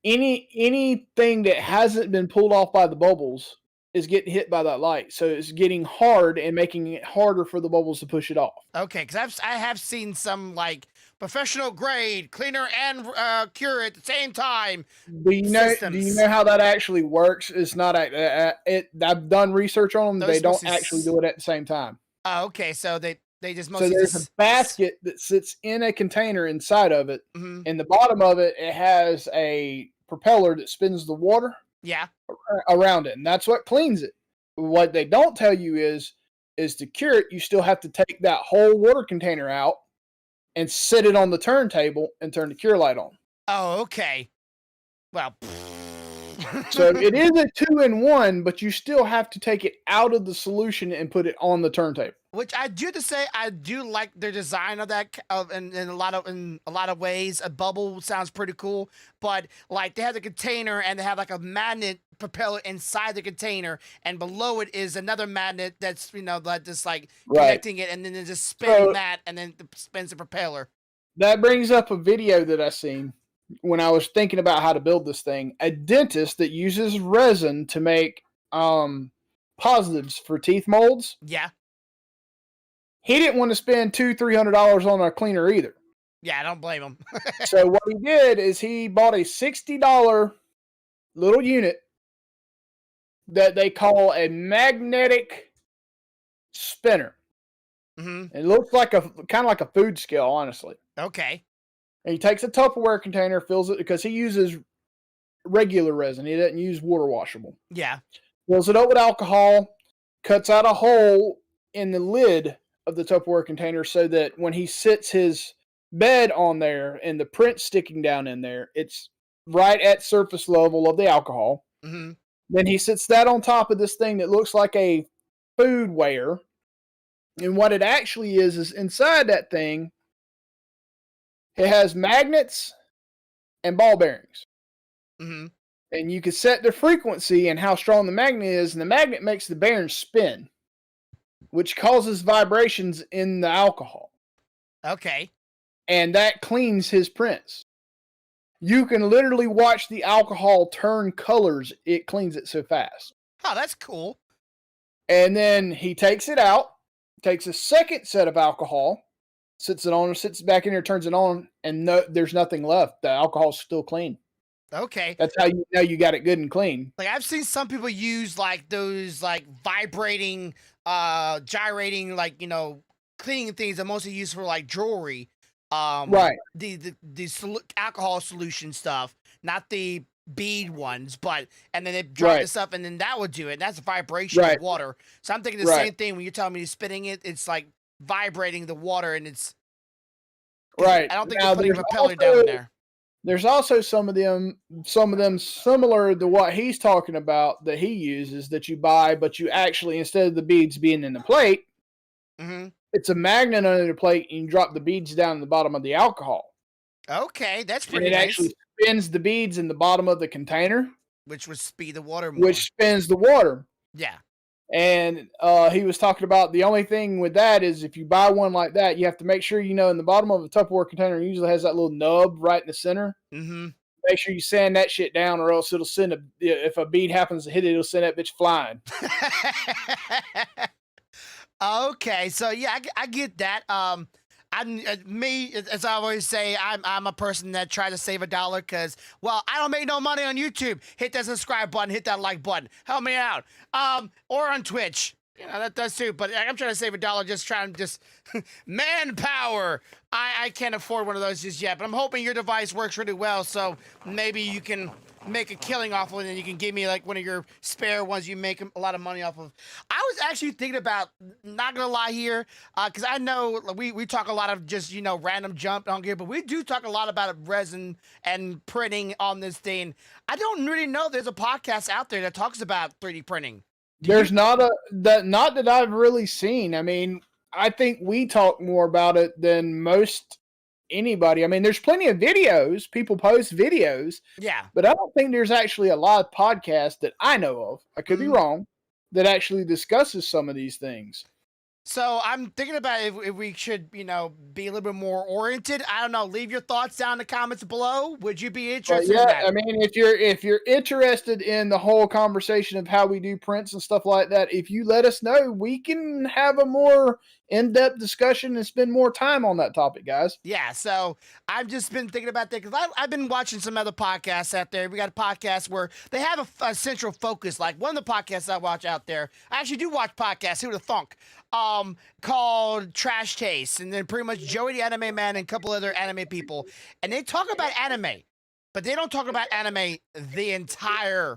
anything that hasn't been pulled off by the bubbles is getting hit by that light, so it's getting hard and making it harder for the bubbles to push it off. Okay, because I have seen some like professional grade cleaner and cure at the same time. Do you Systems. know how that actually works? It's not I've done research on them. Those They don't mostly actually do it at the same time. Oh, okay, so they just So mostly there's a just basket that sits in a container inside of it. Mhm. In the bottom of it, it has a propeller that spins the water Yeah. around it, and that's what cleans it. What they don't tell you is to cure it, you still have to take that whole water container out and sit it on the turntable and turn the cure light on. Oh, okay. Well. So it is a 2-in-1, but you still have to take it out of the solution and put it on the turntable. Which I do have to say, I do like their design of that. In a lot of ways, a bubble sounds pretty cool. But like they have the container and they have like a magnet propeller inside the container, and below it is another magnet that's like just like connecting it, and then it's just spinning that, and then it spins the propeller. That brings up a video that I seen when I was thinking about how to build this thing. A dentist that uses resin to make positives for teeth molds. Yeah. He didn't want to spend $200-$300 on a cleaner either. Yeah, I don't blame him. So what he did is he bought a $60 little unit that they call a magnetic spinner. Mm-hmm. It looks like kind of like a food scale, honestly. Okay. And he takes a Tupperware container, fills it, because he uses regular resin. He doesn't use water washable. Yeah. Fills it up with alcohol, cuts out a hole in the lid of the Tupperware container so that when he sits his bed on there and the print's sticking down in there, it's right at surface level of the alcohol. Mm-hmm. Then he sits that on top of this thing that looks like a food ware. And what it actually is inside that thing It has magnets and ball bearings. Mm-hmm. And you can set the frequency and how strong the magnet is, and the magnet makes the bearings spin, which causes vibrations in the alcohol. Okay. And that cleans his prints. You can literally watch the alcohol turn colors. It cleans it so fast. Oh, that's cool. And then he takes it out, takes a second set of alcohol, sits it back in here, turns it on, and there's nothing left. The alcohol's still clean. Okay. That's how you know you got it good and clean. Like I've seen some people use like those like vibrating, gyrating, like cleaning things that mostly used for like jewelry. Right. The alcohol solution stuff, not the bead ones, and then they drop the stuff and then that would do it. That's a vibration of water. So I'm thinking the same thing when you're telling me you're spinning it. It's like vibrating the water and it's right. I don't think you're putting a propeller down in there. There's also some of them similar to what he's talking about that he uses that you buy, but you actually, instead of the beads being in the plate, it's a magnet under the plate and you drop the beads down in the bottom of the alcohol. Okay, that's pretty nice. It actually spins the beads in the bottom of the container. Which would speed the water more. Which spins the water. Yeah. And he was talking about the only thing with that is if you buy one like that, you have to make sure, in the bottom of a Tupperware container, it usually has that little nub right in the center. Mm-hmm. Make sure you sand that shit down or else it'll send if a bead happens to hit it, it'll send that bitch flying. Okay, so yeah, I get that. As I always say, I'm a person that tries to save $1 because, well, I don't make no money on YouTube. Hit that subscribe button, hit that like button, help me out. Or on Twitch, that does too. But I'm trying to save $1, manpower. I can't afford one of those just yet, but I'm hoping your device works really well, so maybe you can make a killing off of it, and you can give me like one of your spare ones you make a lot of money off of. I was actually thinking about, not gonna lie here, because I know we talk a lot of just random jump on gear, but we do talk a lot about resin and printing on this thing. I don't really know there's a podcast out there that talks about 3D printing. There's not that I've really seen. I mean, I think we talk more about it than most anybody. I mean, there's plenty of videos. People post videos. Yeah. But I don't think there's actually a live podcast that I know of. I could be wrong. That actually discusses some of these things. So I'm thinking about if we should, be a little bit more oriented. I don't know. Leave your thoughts down in the comments below. Would you be interested in that? I mean, if you're interested in the whole conversation of how we do prints and stuff like that, if you let us know, we can have a more in-depth discussion and spend more time on that topic, guys. Yeah, so I've just been thinking about that because I've been watching some other podcasts out there. We got a podcast where they have a central focus. Like one of the podcasts I watch out there, I actually do watch podcasts, who would have thunk, called Trash Taste, and then pretty much Joey the Anime Man and a couple other anime people. And they talk about anime, but they don't talk about anime the entire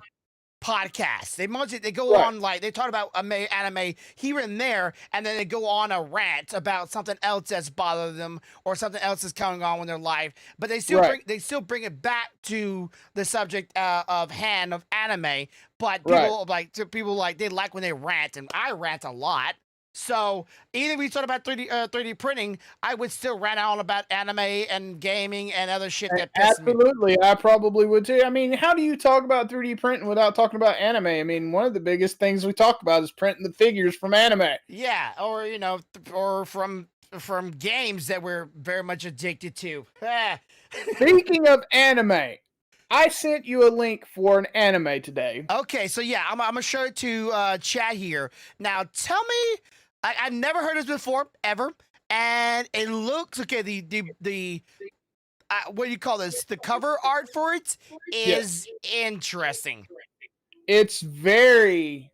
podcast. They go on, like, they talk about anime here and there, and then they go on a rant about something else that's bothered them or something else that's going on in their life. But they still bring it back to the subject of anime. But people they like when they rant, and I rant a lot. So either we talk about 3D printing, I would still rant on about anime and gaming and other shit that pisses me. Absolutely, I probably would too. I mean, how do you talk about 3D printing without talking about anime? I mean, one of the biggest things we talk about is printing the figures from anime. Yeah, or or from games that we're very much addicted to. Speaking of anime, I sent you a link for an anime today. Okay, so yeah, I'm gonna show it to chat here. Now, tell me, I've never heard this before ever, and it looks okay. The what do you call this? The cover art for it is interesting. It's very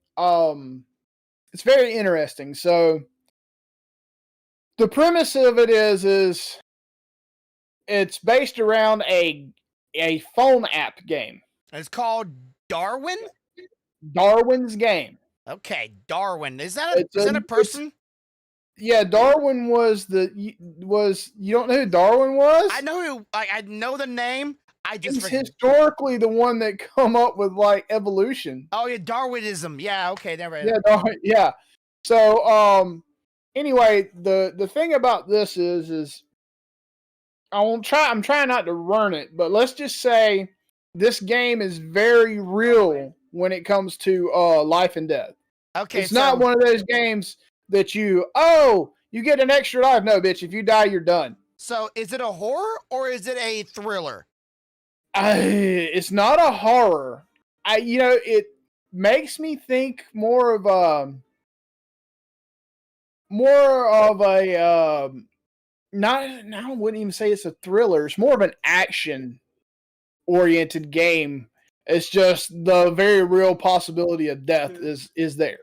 interesting. So the premise of it is it's based around a phone app game. It's called Darwin? Darwin's Game. Okay, Darwin. Is that a person? Yeah, Darwin was you don't know who Darwin was? I know I know the name. He's historically the one that come up with like evolution. Oh yeah, Darwinism. Yeah, okay, never. Yeah. So anyway, the thing about this is I'm trying not to run it, but let's just say this game is very real when it comes to life and death. Okay, It's not one of those games that you get an extra life. No, bitch, if you die, you're done. So is it a horror or is it a thriller? It's not a horror. It makes me think more of a not. I wouldn't even say it's a thriller. It's more of an action oriented game. It's just the very real possibility of death is there.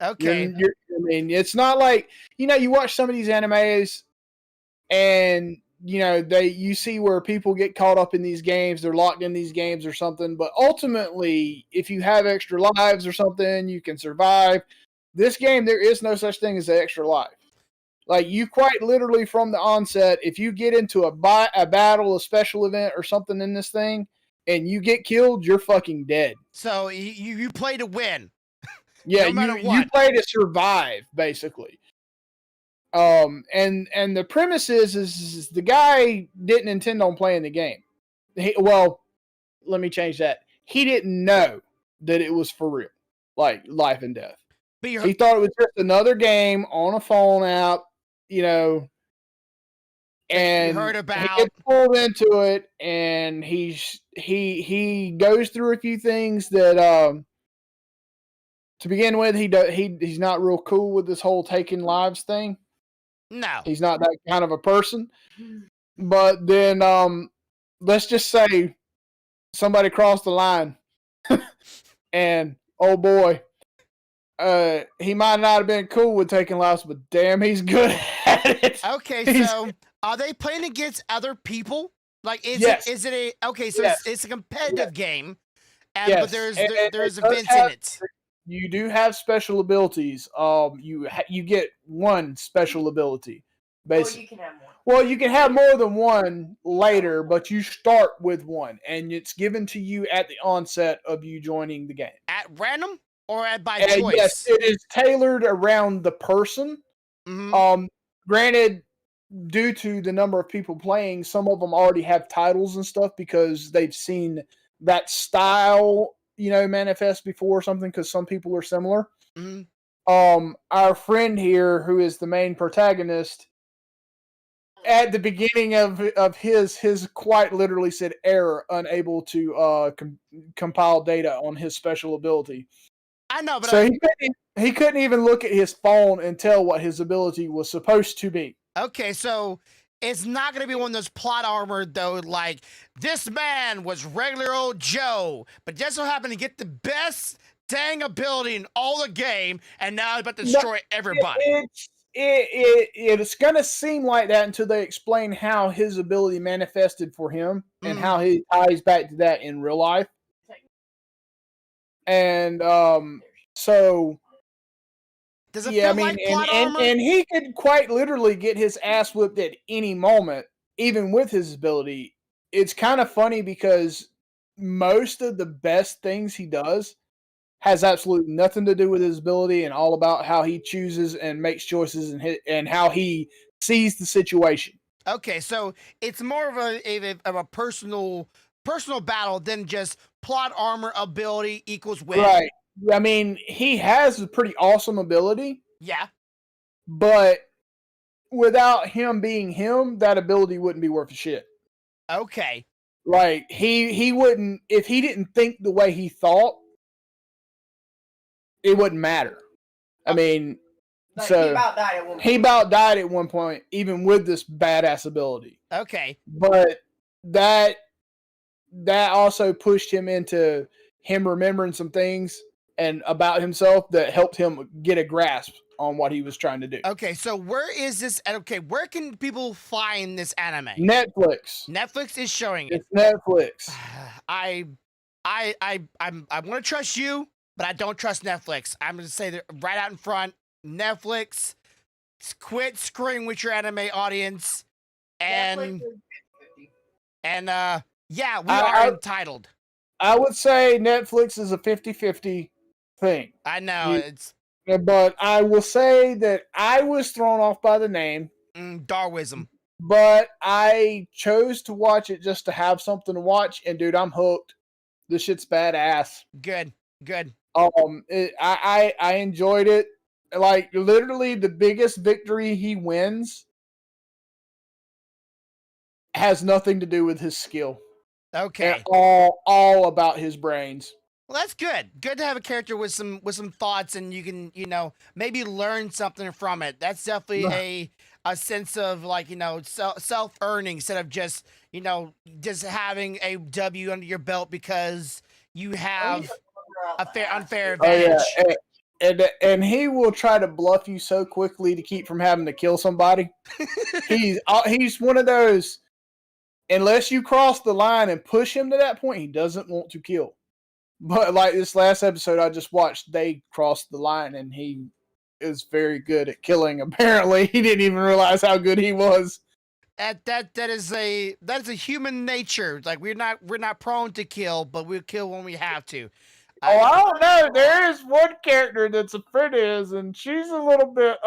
Okay. I mean, it's not like you watch some of these animes, and you see where people get caught up in these games, they're locked in these games or something. But ultimately, if you have extra lives or something, you can survive. This game, there is no such thing as an extra life. Like, you quite literally from the onset, if you get into a battle, a special event or something in this thing, and you get killed, you're fucking dead. So you play to win. Yeah, no matter you play to survive, basically. And the premise is the guy didn't intend on playing the game. Let me change that. He didn't know that it was for real, like life and death. He thought it was just another game on a phone app, and you heard about. He gets pulled into it, and he goes through a few things that to begin with, he's not real cool with this whole taking lives thing. No, he's not that kind of a person. But then, let's just say somebody crossed the line, and oh boy, he might not have been cool with taking lives, but damn, he's good at it. Okay, so are they playing against other people? Like, is it a okay? So it's a competitive game, but there's events in it. You do have special abilities. You get one special ability. Basically. You can have more. Well, you can have more than one later, but you start with one, and it's given to you at the onset of you joining the game. At random or by choice? Yes, it is tailored around the person. Mm-hmm. Granted, due to the number of people playing, some of them already have titles and stuff because they've seen that style, manifest before or something, because some people are similar. Mm-hmm. Our friend here, who is the main protagonist, at the beginning of his quite literally said error, unable to compile data on his special ability. I know, but so he couldn't even look at his phone and tell what his ability was supposed to be. Okay, so it's not going to be one of those plot armor, though, like, this man was regular old Joe, but just so happened to get the best dang ability in all the game, and now he's about to destroy everybody. It's going to seem like that until they explain how his ability manifested for him and how he ties back to that in real life. And so... Does it feel like plot armor? And he could quite literally get his ass whipped at any moment, even with his ability. It's kind of funny because most of the best things he does has absolutely nothing to do with his ability and all about how he chooses and makes choices and how he sees the situation. Okay, so it's more of a personal battle than just plot armor ability equals win. Right. I mean, he has a pretty awesome ability. Yeah. But without him being him, that ability wouldn't be worth a shit. Okay. Like, he wouldn't, if he didn't think the way he thought, it wouldn't matter. I mean, like, so he about died at one point. He about died at one point, even with this badass ability. Okay. But that also pushed him into him remembering some things and about himself that helped him get a grasp on what he was trying to do. Okay, so where is this? Okay, where can people find this anime? Netflix. Netflix is showing it. It's Netflix. I'm gonna trust you, but I don't trust Netflix. I'm gonna say that right out in front. Netflix, quit screwing with your anime audience, and yeah, we are entitled. I would say Netflix is a 50-50 thing. I know but I will say that I was thrown off by the name. Darwism. but I chose to watch it just to have something to watch. And dude, I'm hooked. This shit's badass. Good. I enjoyed it. Like literally, the biggest victory he wins has nothing to do with his skill. Okay. And all about his brains. Well, that's good. Good to have a character with some thoughts, and you can maybe learn something from it. That's definitely a sense of like self earning instead of just just having a W under your belt because you have a unfair advantage. Oh yeah, and he will try to bluff you so quickly to keep from having to kill somebody. He's one of those. Unless you cross the line and push him to that point, he doesn't want to kill. But like this last episode I just watched, they crossed the line and he is very good at killing. Apparently, he didn't even realize how good he was. That is a human nature. Like we're not prone to kill, but we'll kill when we have to. I don't know. There is one character that's a friend of his, and she's a little bit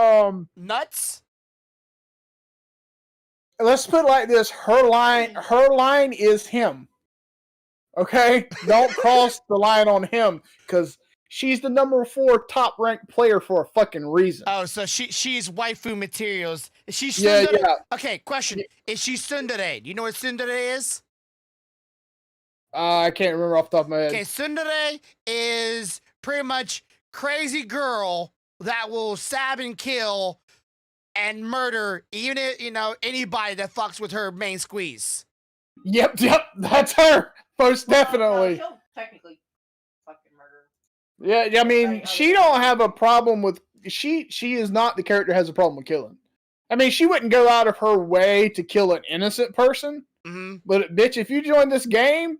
nuts. Let's put it like this: her line is him. Okay, don't cross the line on him because she's the number 4 top ranked player for a fucking reason. Oh, so she's waifu materials. Is she tsundere? Yeah. Okay, question: is she tsundere? Do you know what tsundere is? I can't remember off the top of my head. Okay, tsundere is pretty much crazy girl that will stab and kill and murder even anybody that fucks with her main squeeze. Yep, that's her. Most definitely. She'll technically fucking murder. Yeah, I mean, she don't have a problem with she is not the character that has a problem with killing. I mean, she wouldn't go out of her way to kill an innocent person. Mm-hmm. But bitch, if you join this game,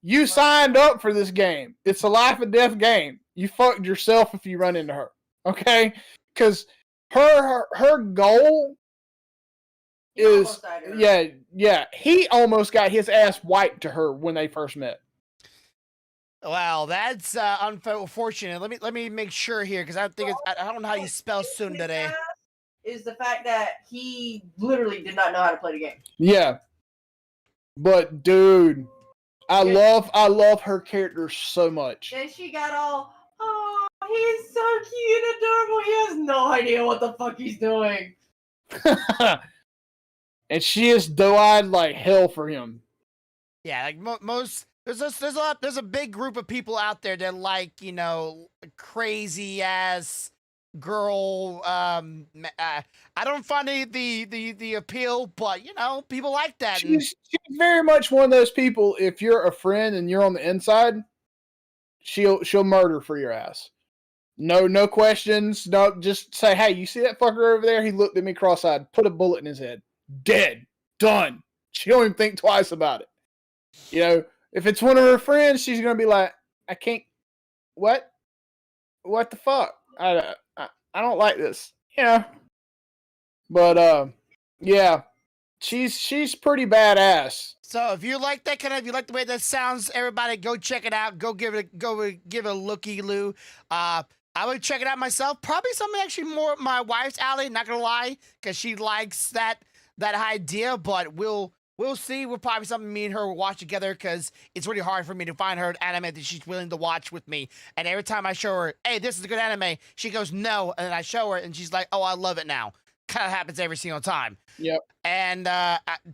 you signed up for this game. It's a life and death game. You fucked yourself if you run into her. Okay? Because her goal is he almost got his ass wiped to her when they first met. Well, that's unfortunate. Let me make sure here because I think I don't know how you spell tsundere. Is the fact that he literally did not know how to play the game. Yeah, but dude, I love her character so much. Then she got all, oh, he's so cute and adorable. He has no idea what the fuck he's doing. And she is doe-eyed like hell for him. Yeah, like most. There's a big group of people out there that like crazy ass girl. I don't find the appeal, but people like that. She's very much one of those people. If you're a friend and you're on the inside, she'll murder for your ass. No questions. No, just say, hey, you see that fucker over there? He looked at me cross-eyed. Put a bullet in his head. Dead. Done. She don't even think twice about it. If it's one of her friends, she's gonna be like, I can't. What the fuck? I don't like this. But yeah, she's pretty badass. So if you like that you like the way that sounds, everybody go check it out. Go give it a looky loo. I would check it out myself. Probably something actually more my wife's alley. Not gonna lie, because she likes that idea. But we'll see. We'll probably something me and her will watch together because it's really hard for me to find her an anime that she's willing to watch with me. And every time I show her, hey, this is a good anime, she goes, no. And then I show her and she's like, oh, I love it now. Kind of happens every single time. Yep. And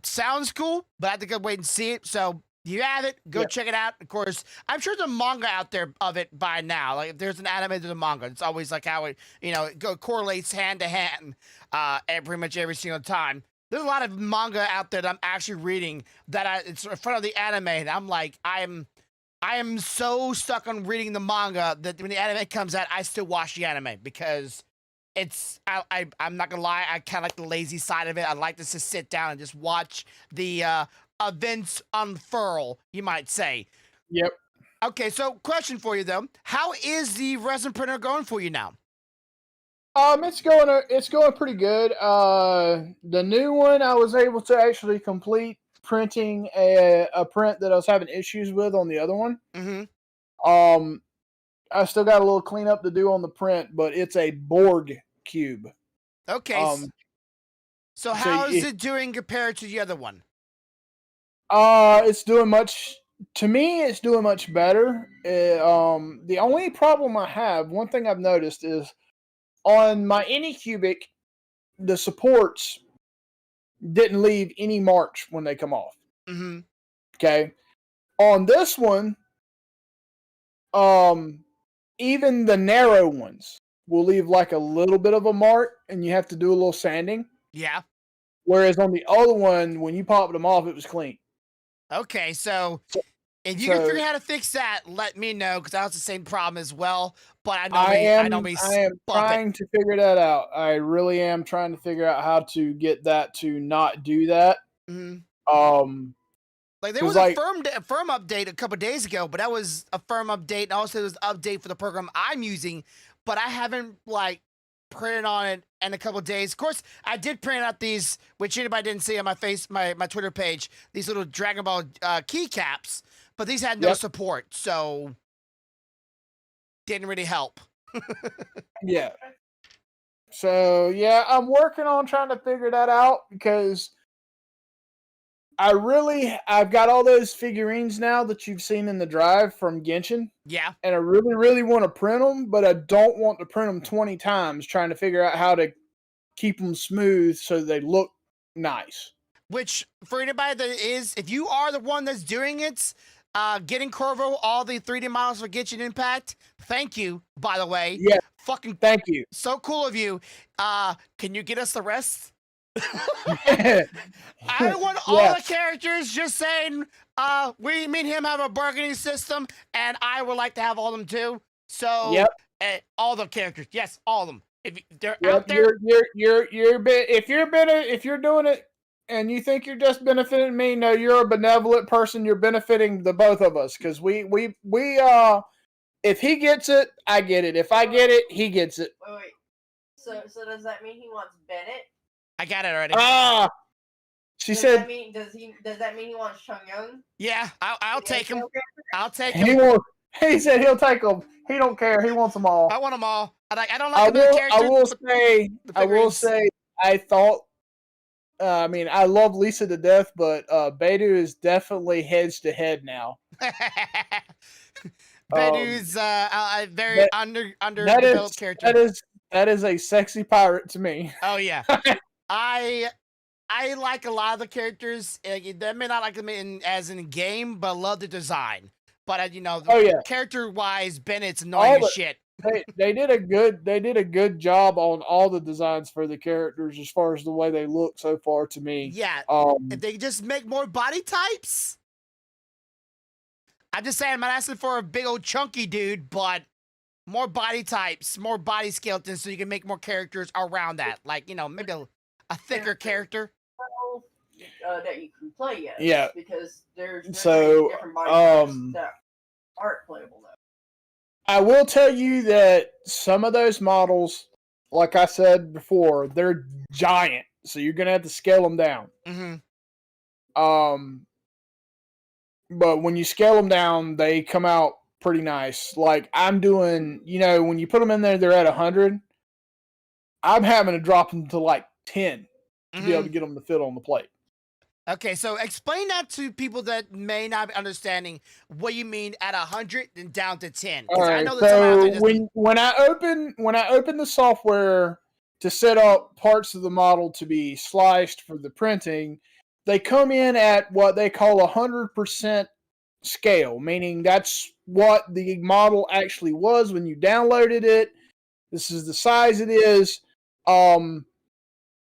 sounds cool, but I have to go wait and see it. So you have it. Go check it out. Of course, I'm sure there's a manga out there of it by now. Like if there's an anime, there's a manga. It's always like how it, correlates hand to hand pretty much every single time. There's a lot of manga out there that I'm actually reading that it's in front of the anime, and I'm like, I am so stuck on reading the manga that when the anime comes out, I still watch the anime because I'm not gonna lie, I kind of like the lazy side of it. I like to just sit down and just watch the events unfurl, you might say. Yep. Okay, so question for you though, how is the resin printer going for you now? It's going pretty good. The new one I was able to actually complete printing a print that I was having issues with on the other one. Mm-hmm. I still got a little cleanup to do on the print, but it's a Borg cube. Okay. So how is it doing compared to the other one? It's doing much. To me, it's doing much better. The only problem I have, one thing I've noticed is on my Anycubic, the supports didn't leave any marks when they come off. Mm-hmm. Okay. On this one, even the narrow ones will leave like a little bit of a mark, and you have to do a little sanding. Yeah. Whereas on the other one, when you popped them off, it was clean. Okay, so if you can figure out how to fix that, let me know because I was the same problem as well. But I am trying to figure that out. I really am trying to figure out how to get that to not do that. Mm-hmm. Like there was a firm update a couple days ago, but that was a firm update, and also it was an update for the program I'm using. But I haven't like printed on it in a couple days. Of course, I did print out these, which anybody didn't see on my Twitter page. These little Dragon Ball keycaps, but these had no support, so didn't really help. Yeah. So yeah, I'm working on trying to figure that out because I've got all those figurines now that you've seen in the drive from Genshin. Yeah. And I really, really want to print them, but I don't want to print them 20 times trying to figure out how to keep them smooth so they look nice. Which, for anybody that is, if you are the one that's doing it, getting Corvo all the 3D models for Genshin Impact, thank you, by the way. Yeah. Fucking thank you. So cool of you. Can you get us the rest? I want all the characters just saying, me and him have a bargaining system, and I would like to have all of them too. So, all the characters, yes, all of them. If they're out there, if you're doing it and you think you're just benefiting me, no, you're a benevolent person. You're benefiting the both of us because we if he gets it, I get it. If I get it, he gets it. Wait. So does that mean he wants Bennett? I got it already. She said. Does that mean he wants Chung Young? Yeah, I'll take him. I'll take him. He said he'll take them. He don't care. He wants them all. I want them all. I don't like the characters. I will say. I thought. I mean, I love Lisa to death, but Beidou is definitely heads to head now. Beidou's a very underdeveloped character. That is a sexy pirate to me. Oh yeah, I like a lot of the characters. They may not like them as in game, but I love the design. But character wise, Bennett's annoying as shit. They did a good job on all the designs for the characters as far as the way they look so far to me. Yeah, if they just make more body types. I'm just saying, I'm not asking for a big old chunky dude, but more body types, more body skeletons, so you can make more characters around that. Like, maybe a thicker character. That you can play yet. Yeah. Because there's different body types that aren't playable though. I will tell you that some of those models, like I said before, they're giant. So you're gonna have to scale them down. Mm-hmm. But when you scale them down, they come out pretty nice. Like I'm doing, when you put them in there, they're at 100. I'm having to drop them to like 10 to be able to get them to fit on the plate. Okay, so explain that to people that may not be understanding what you mean at 100 and down to 10. All right, so when I open the software to set up parts of the model to be sliced for the printing, they come in at what they call 100% scale, meaning that's what the model actually was when you downloaded it. This is the size it is.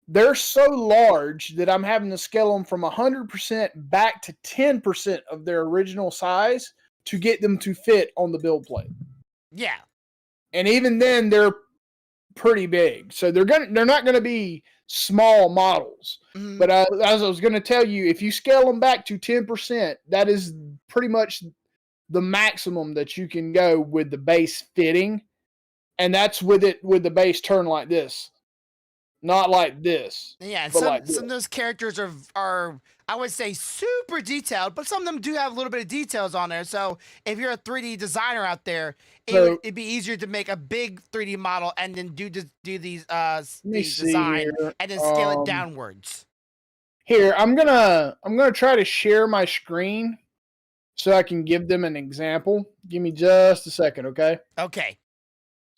They're so large that I'm having to scale them from 100% back to 10% of their original size to get them to fit on the build plate. Yeah. And even then, they're pretty big. So they're not going to be small models. Mm-hmm. But as I was going to tell you, if you scale them back to 10%, that is pretty much the maximum that you can go with the base fitting. And that's with the base turn like this. Not like this. Yeah, and But some like some of this. those characters are I would say super detailed, but some of them do have a little bit of details on there. So if you're a 3D designer out there, So it'd be easier to make a big 3D model and then do these let me the see design here. and then scale it downwards. Here, I'm gonna try to share my screen so I can give them an example. Give me just a second, okay? Okay.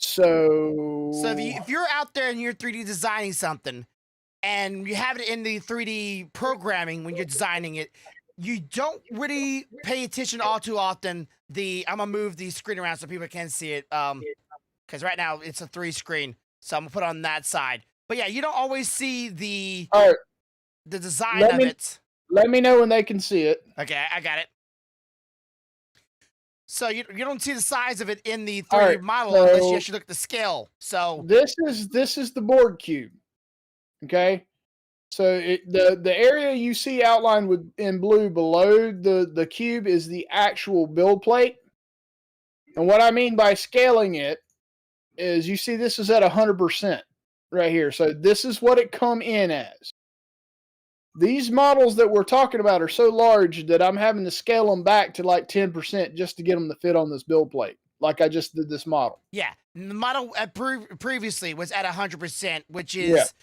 So So if you're out there and you're 3D designing something and you have it in the 3D programming when you're designing it, you don't really pay attention all too often. I'm gonna move the screen around so people can see it. Because right now it's a 3 screen, so I'm gonna put it on that side. But yeah, you don't always see all right, the design let of me it. let me know when they can see it. Okay, I got it. So you don't see the size of it in the 3D All right, model unless you so actually look at the scale. So this is the board cube. Okay? So the area you see outlined with in blue below the cube is the actual build plate. And what I mean by scaling it is you see this is at 100% right here. So this is what it come in as. These models that we're talking about are so large that I'm having to scale them back to like 10% just to get them to fit on this build plate, like I just did this model. yeah, the model previously was at 100%, which Yeah. is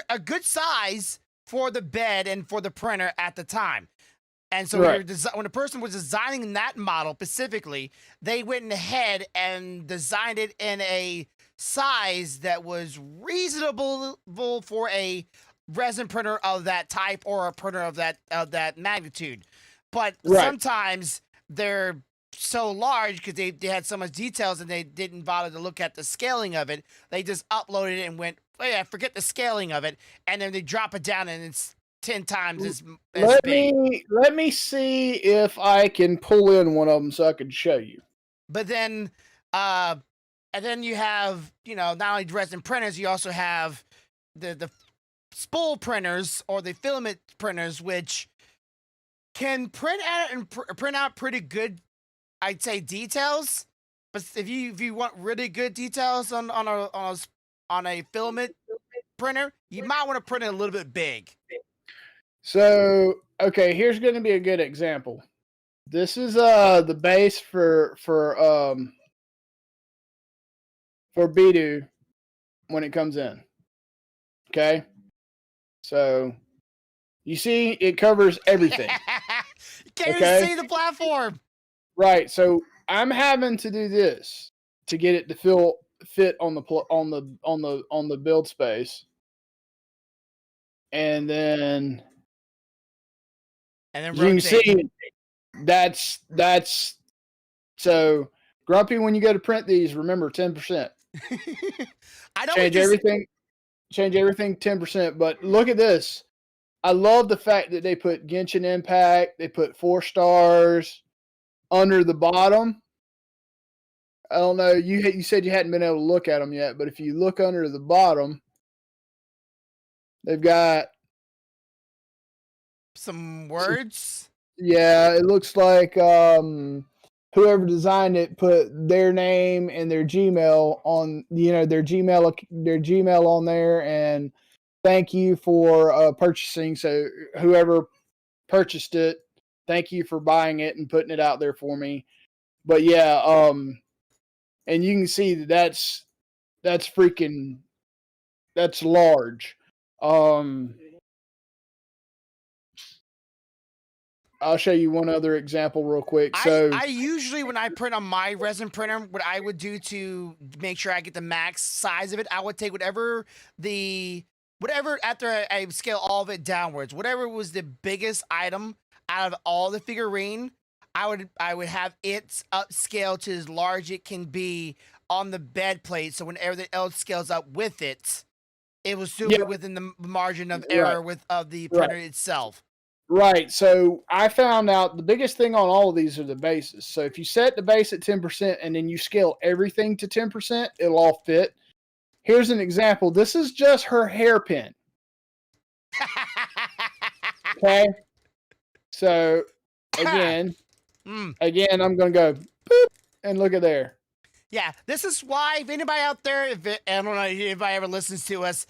a good size for the bed and for the printer at the time. And so Right. when a person was designing that model specifically, they went ahead and designed it in a size that was reasonable for a resin printer of that type or a printer of that magnitude. But Right. sometimes they're so large because they had so much details and they didn't bother to look at the scaling of it. They just uploaded it and went, oh yeah, forget the scaling of it, and then they drop it down and it's 10 times as big. Let me see if I can pull in one of them so I can show you. But then and then you have, not only resin printers, you also have the spool printers or the filament printers, which can print out and print out pretty good, I'd say, details. But if you want really good details on a filament printer, you might want to print it a little bit big. So, okay, here's going to be a good example. This is the base for Bedu when it comes in. Okay? So, you see it covers everything. You can't Okay. even see the platform. Right. So, I'm having to do this to get it to fit on the build space. And then you can see that's so Grumpy. When you go to print these, remember 10%. I don't Change everything 10%. But look at this. I love the fact that they put Genshin Impact. They put 4 stars under the bottom. I don't know. You said you hadn't been able to look at them yet, but if you look under the bottom, they've got some words. Yeah, it looks like whoever designed it put their name and their Gmail on, their Gmail on there, and thank you for purchasing. So whoever purchased it, thank you for buying it and putting it out there for me. But yeah, and you can see that's large. I'll show you one other example real quick. So I usually, when I print on my resin printer, what I would do to make sure I get the max size of it, I would take whatever after I scale all of it downwards, whatever was the biggest item out of all the figurine, I would have it upscale to as large it can be on the bed plate. So when everything else scales up with it, it will still be within the margin of error of the printer itself. Right. So I found out the biggest thing on all of these are the bases. So if you set the base at 10% and then you scale everything to 10%, it'll all fit. Here's an example. This is just her hairpin. Okay. So again, I'm going to go boop and look at there. Yeah, this is why if anybody out there, I don't know if anybody ever listens to us,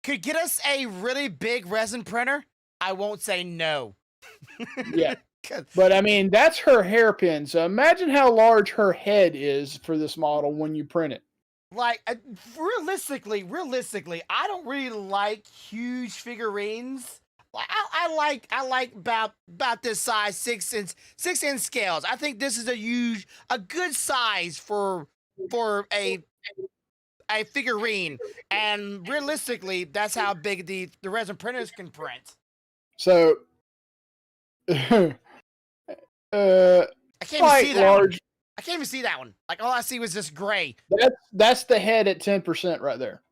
could get us a really big resin printer, I won't say no. Yeah. 'Cause- But I mean, that's her hairpin. So imagine how large her head is for this model when you print it. like realistically, I don't really like huge figurines. Like I like about this size 6-inch scales. I think this is a good size for a figurine, and realistically, that's how big the resin printers can print. So, I can't even quite see that one. large. I can't even see that one. Like all I see was just gray. That's the head at 10% right there.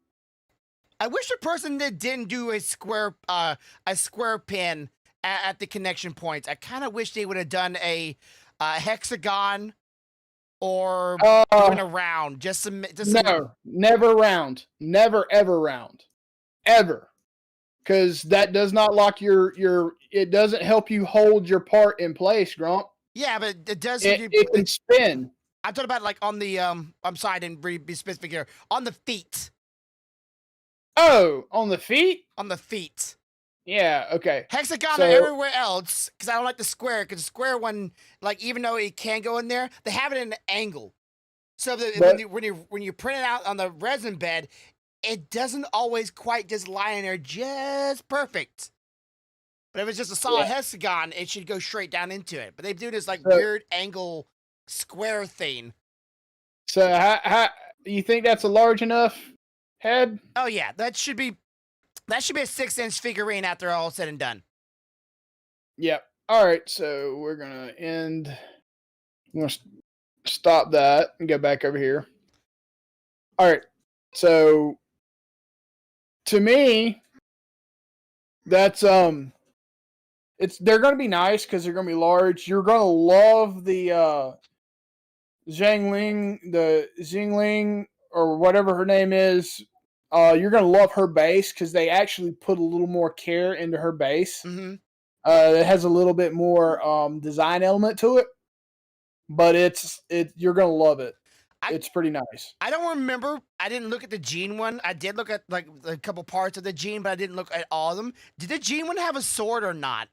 I wish the person that didn't do a square pin at the connection points. I kind of wish they would have done a hexagon or even a round. No, never round. Never ever round. Ever. Because that does not lock it doesn't help you hold your part in place, Grump. Yeah, but it does. It can spin. I'm talking about like on the I'm sorry, I didn't be specific here. On the feet. Oh, on the feet? On the feet. Yeah, okay. Hexagon So- everywhere else, because I don't like the square, because the square one, like even though it can go in there, they have it in an angle. So when you print it out on the resin bed, it doesn't always quite just lie in there just perfect. But if it's just a solid hexagon, it should go straight down into it. But they do this like weird angle square thing. So how you think that's a large enough head? Oh yeah, that should be a 6-inch figurine after all said and done. Yep. All right, so we're gonna end. I'm gonna stop that and go back over here. All right, so to me, that's they're gonna be nice because they're gonna be large. You're gonna love the Xingling or whatever her name is. You're gonna love her base because they actually put a little more care into her base. Mm-hmm. It has a little bit more design element to it, but you're gonna love it. It's pretty nice. I don't remember. I didn't look at the Gene one. I did look at like a couple parts of the Gene, but I didn't look at all of them. Did the Gene one have a sword or not?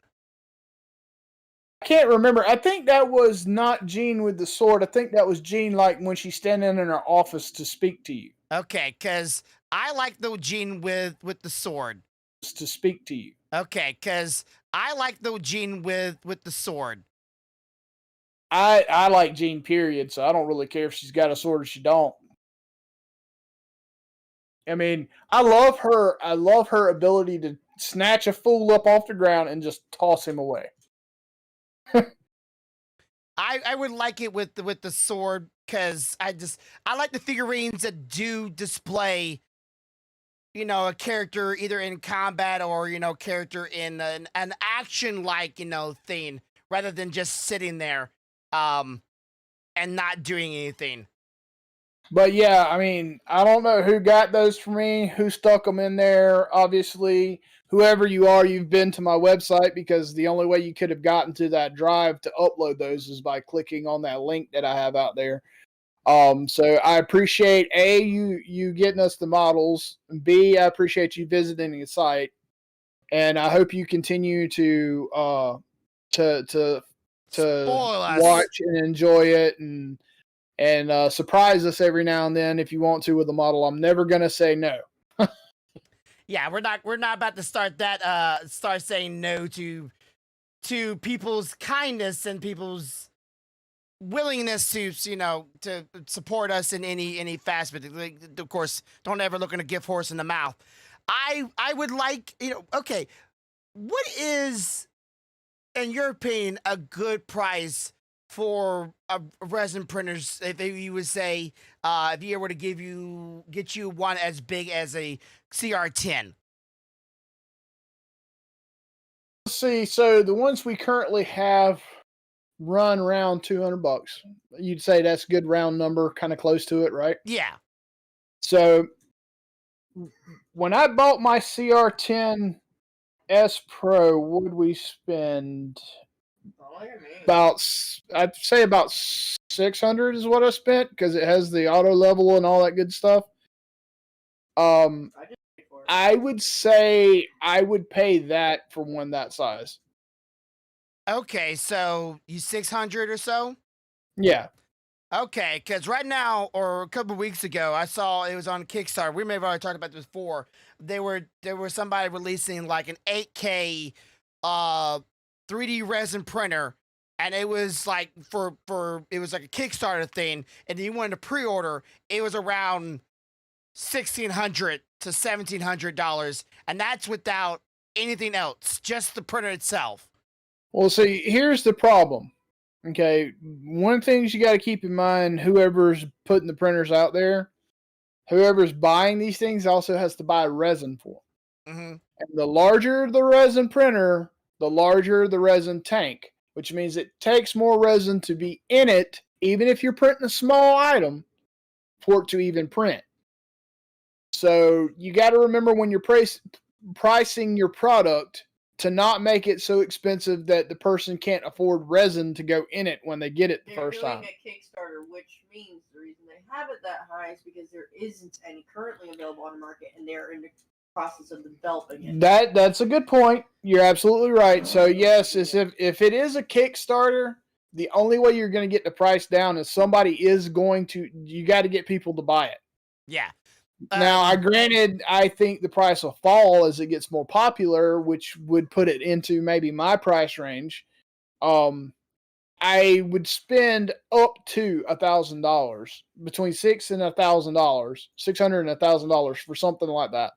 I can't remember. I think that was not Jean with the sword. I think that was Jean like when she's standing in her office to speak to you. Okay, because I like the Gene with the sword. To speak to you. Okay, because I like the Gene with the sword. I like Jean, period, so I don't really care if she's got a sword or she don't. I mean, I love her ability to snatch a fool up off the ground and just toss him away. I would like it with the sword because I like the figurines that do display, a character either in combat or character in an action like thing rather than just sitting there and not doing anything. But yeah, I mean, I don't know who got those for me, who stuck them in there. Obviously, whoever you are, you've been to my website because the only way you could have gotten to that drive to upload those is by clicking on that link that I have out there. So I appreciate A, you getting us the models, and B, I appreciate you visiting the site, and I hope you continue to watch and enjoy it and surprise us every now and then if you want to with a model. I'm never gonna say no. Yeah, we're not about to start saying no to people's kindness and people's willingness to to support us in any facet. Of course, don't ever look in a gift horse in the mouth. I would like okay, what is in your opinion a good price for a resin printers? If you would say if you were to get you one as big as a CR10. Let's see. So the ones we currently have run around $200. You'd say that's a good round number, kind of close to it, right? Yeah. So when I bought my CR10 S Pro, what did we spend? I'd say about 600 is what I spent because it has the auto level and all that good stuff. I would say I would pay that for one that size. Okay, so you 600 or so? Yeah. Okay, because right now, or a couple of weeks ago, I saw it was on Kickstarter. We may have already talked about this before. There were somebody releasing like an 8K 3D resin printer, and it was like for it was like a Kickstarter thing, and you wanted to pre-order. It was around $1,600 to $1,700, and that's without anything else, just the printer itself. Well, see, here's the problem. Okay, one of the things you got to keep in mind: whoever's putting the printers out there, whoever's buying these things also has to buy resin for them. Mm-hmm. And the larger the resin printer, the larger the resin tank, which means it takes more resin to be in it, even if you're printing a small item, for it to even print. So you got to remember when you're pricing your product to not make it so expensive that the person can't afford resin to go in it when they get it the first time. They're doing a Kickstarter, which means the reason they have it that high is because there isn't any currently available on the market, and they're in the process of developing it. That's a good point. You're absolutely right. So yes, if it is a Kickstarter, the only way you're going to get the price down is you got to get people to buy it. Yeah. Now, I think the price will fall as it gets more popular, which would put it into maybe my price range. I would spend up to $1,000, between $600 and $1,000 for something like that.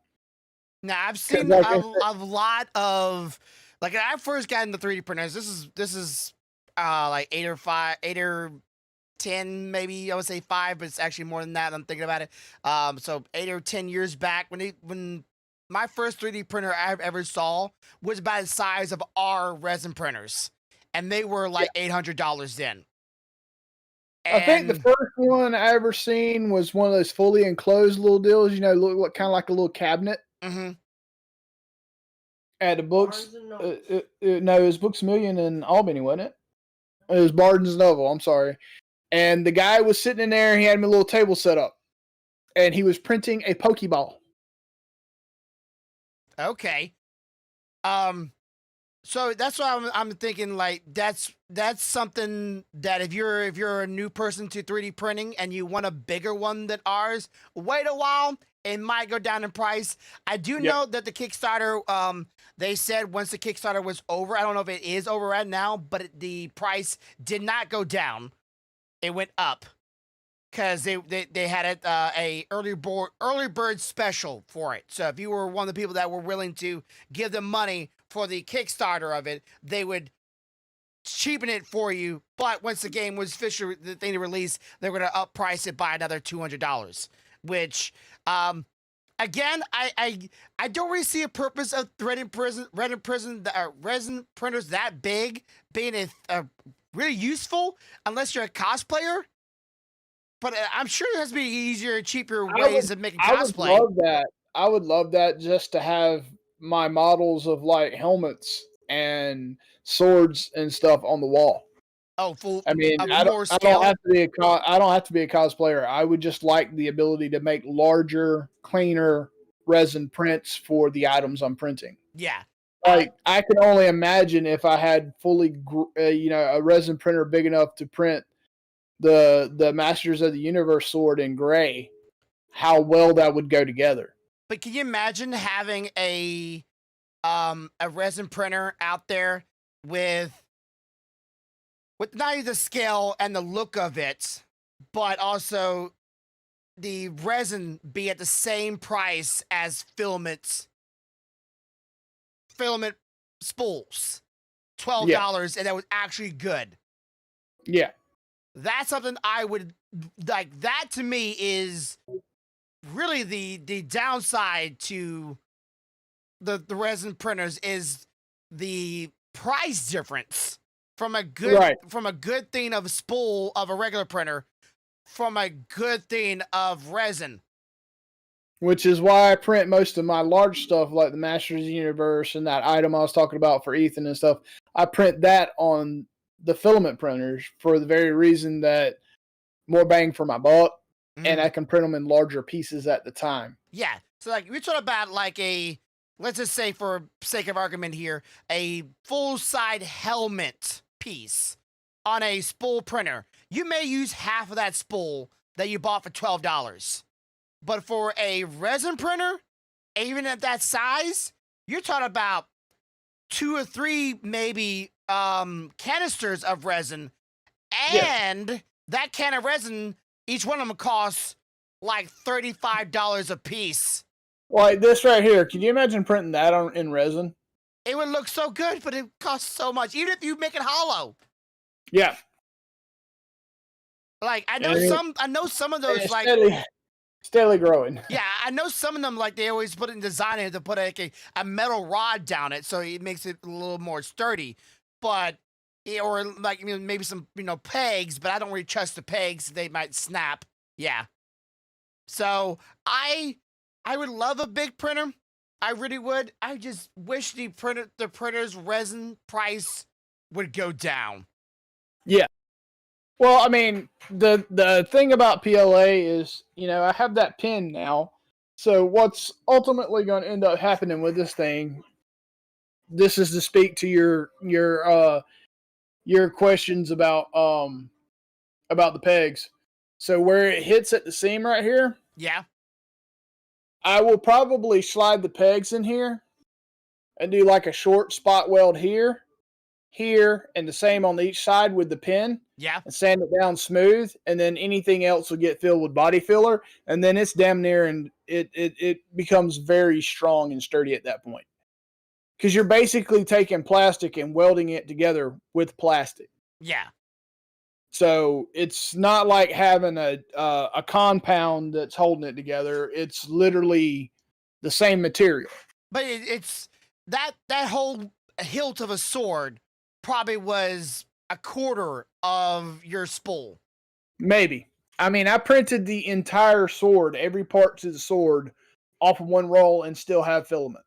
Now I've seen a lot of, like, when I first got into 3D printers. This is like 8 or 10, maybe I would say 5, but it's actually more than that. I'm thinking about it. So 8 or 10 years back, when my first 3D printer I ever saw was about the size of our resin printers, and they were like $800 then. I think the first one I ever seen was one of those fully enclosed little deals. You know, look kind of like a little cabinet. Mm-hmm. At the Books, no, it was Books A Million in Albany, wasn't it? It was Barnes and Noble. I'm sorry. And the guy was sitting in there. He had me a little table set up, and he was printing a Pokeball. Okay. So that's why I'm thinking, like, that's something that if you're a new person to 3D printing and you want a bigger one than ours, wait a while. It might go down in price. I do know that the Kickstarter, they said once the Kickstarter was over, I don't know if it is over right now, but the price did not go down. It went up because they had a early bird special for it. So if you were one of the people that were willing to give them money for the Kickstarter of it, they would cheapen it for you. But once the game was officially the thing to release, they were going to up price it by another $200, which again, I don't really see a purpose of resin printers that big being a really useful unless you're a cosplayer. But I'm sure there has to be easier, cheaper ways of making cosplay. I would love that just to have my models of like helmets and swords and stuff on the wall. Oh, full. I mean, I don't have to be a cosplayer. I would just like the ability to make larger, cleaner resin prints for the items I'm printing. Yeah. Like I can only imagine if I had fully, a resin printer big enough to print the Masters of the Universe sword in gray, how well that would go together. But can you imagine having a resin printer out there with not only the scale and the look of it, but also the resin be at the same price as filament spools, $12, and that was actually good. Yeah. That's something I would like. That to me is really the downside to the resin printers is the price difference from a good thing of a spool of a regular printer from a good thing of resin. Which is why I print most of my large stuff, like the Masters of the Universe and that item I was talking about for Ethan and stuff. I print that on the filament printers for the very reason that more bang for my buck, and I can print them in larger pieces at the time. Yeah. So like we're talking about like a, let's just say for sake of argument here, a full side helmet piece on a spool printer. You may use half of that spool that you bought for $12. But for a resin printer, even at that size, you're talking about 2 or 3 maybe canisters of resin, and that can of resin, each one of them costs like $35 a piece. Like this right here. Can you imagine printing that in resin? It would look so good, but it costs so much, even if you make it hollow. Yeah. Like I know some of those like steadily growing. Yeah, I know some of them, like, they always put in design it to put like a metal rod down it, so it makes it a little more sturdy. But, or like, maybe some, pegs, but I don't really trust the pegs. They might snap. Yeah. So I would love a big printer. I really would. I just wish the printer's resin price would go down. Yeah. Well, I mean, the thing about PLA is, I have that pin now. So what's ultimately going to end up happening with this thing? This is to speak to your questions about the pegs. So where it hits at the seam right here, Yeah. I will probably slide the pegs in here and do like a short spot weld here, and the same on each side with the pin. Yeah. And sand it down smooth, and then anything else will get filled with body filler, and then it's damn near, and it becomes very strong and sturdy at that point. Because you're basically taking plastic and welding it together with plastic. Yeah. So it's not like having a compound that's holding it together. It's literally the same material. But it's that whole hilt of a sword probably was a quarter of your spool. Maybe. I mean, I printed the entire sword, every part to the sword, off of one roll and still have filament.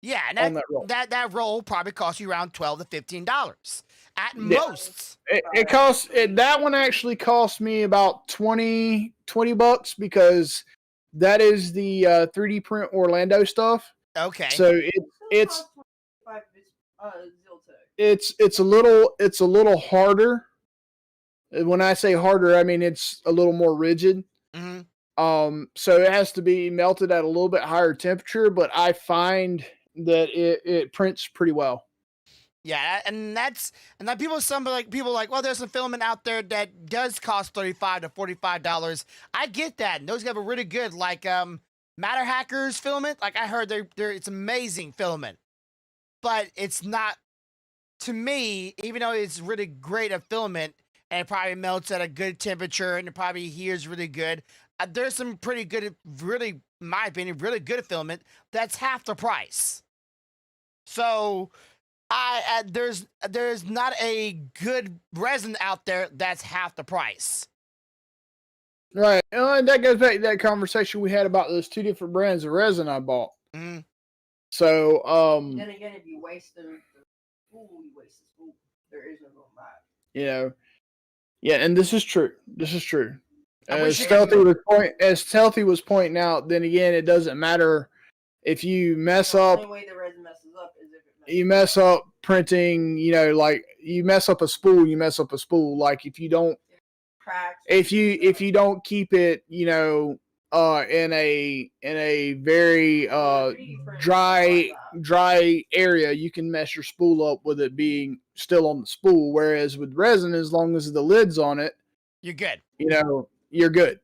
Yeah, and on that roll. That roll probably cost you around $12 to $15 at most. It costs that one actually cost me about $20 because that is the 3D print Orlando stuff. Okay. So it's a little harder. When I say harder, I mean it's a little more rigid. Mm-hmm. So it has to be melted at a little bit higher temperature, but I find that it prints pretty well. Yeah, and that people like, well, there's some filament out there that does cost $35 to $45. I get that. And those have a really good Matter Hackers filament. Like I heard it's amazing filament. But it's not, to me, even though it's really great at filament and it probably melts at a good temperature and it probably adheres really good, there's some pretty good, really, in my opinion, really good filament that's half the price. So there's not a good resin out there that's half the price. Right. And that goes back to that conversation we had about those 2 different brands of resin I bought. Mm-hmm. So, then again, if you waste the spool, you waste the spool. There is no going back. Yeah, and this is true. As Stealthy was pointing out, then again, it doesn't matter if you mess up. The only way the resin messes up is if it messes you mess up printing, like you mess up a spool, Like if you don't, if you don't keep it, in a very dry area, you can mess your spool up with it being still on the spool. Whereas with resin, as long as the lid's on it, you're good. You're good.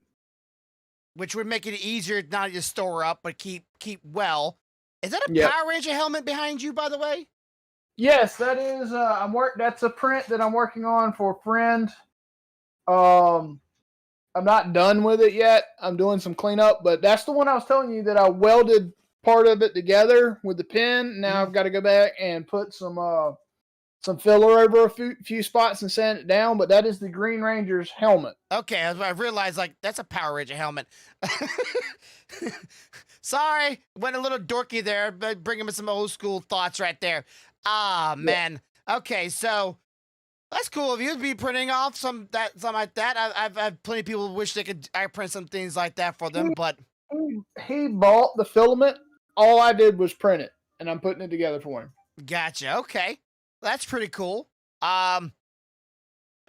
Which would make it easier not to store up, but keep well. Is that a Power Ranger helmet behind you, by the way? Yes, that is. That's a print that I'm working on for a friend. I'm not done with it yet. I'm doing some cleanup, but that's the one I was telling you that I welded part of it together with the pin. Now I've got to go back and put some filler over a few spots and sand it down. But that is the Green Ranger's helmet. Okay, I realized that's a Power Ranger helmet. Sorry, went a little dorky there, but bringing me some old school thoughts right there. Ah, man. Okay, so That's cool of you to be printing off something like that. I've had plenty of people who wish I print some things like that for them, but He bought the filament. All I did was print it, and I'm putting it together for him. gotcha. Okay, that's pretty cool. And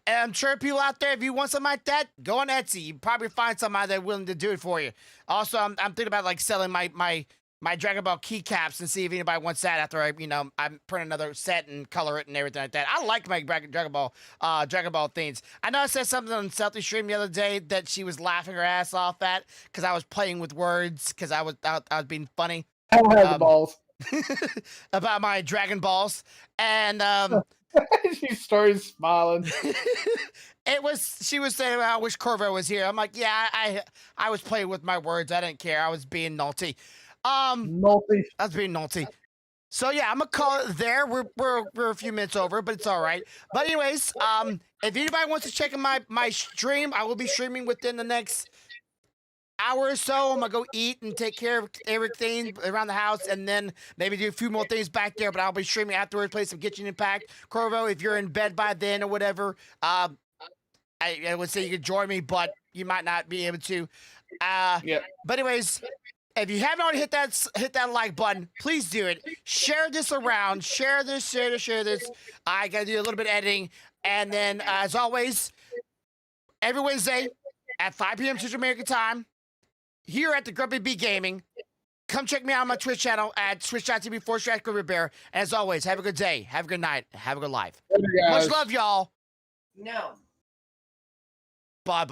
I'm sure people out there, if you want something like that, go on Etsy. You probably find somebody that's willing to do it for you. Also, I'm thinking about like selling my Dragon Ball keycaps and see if anybody wants that after I print another set and color it and everything like that. I like my Dragon Ball things. I know I said something on Celtic Stream the other day that she was laughing her ass off at because I was playing with words because I was being funny. I don't have the balls. About my Dragon Balls. And She started smiling. she was saying, I wish Corvo was here. I'm like, yeah, I was playing with my words. I didn't care. I was being naughty. Naughty. I was being naughty. So yeah, I'm gonna call it there. We're a few minutes over, but it's all right. But anyways, if anybody wants to check out my stream, I will be streaming within the next hour or so. I'm gonna go eat and take care of everything around the house, and then maybe do a few more things back there. But I'll be streaming afterwards, play some Genshin Impact. Corvo, if you're in bed by then or whatever, I would say you could join me, but you might not be able to. Yeah. But anyways, if you haven't already hit that like button, please do it. Share this around. Share this. I gotta do a little bit of editing, and then as always, every Wednesday at 5 p.m. Central American time, here at the Grumpy Bee Gaming. Come check me out on my Twitch channel at twitch.tv/GrumpyBear. And as always, have a good day, have a good night, have a good life. Much love, y'all. No. Bye.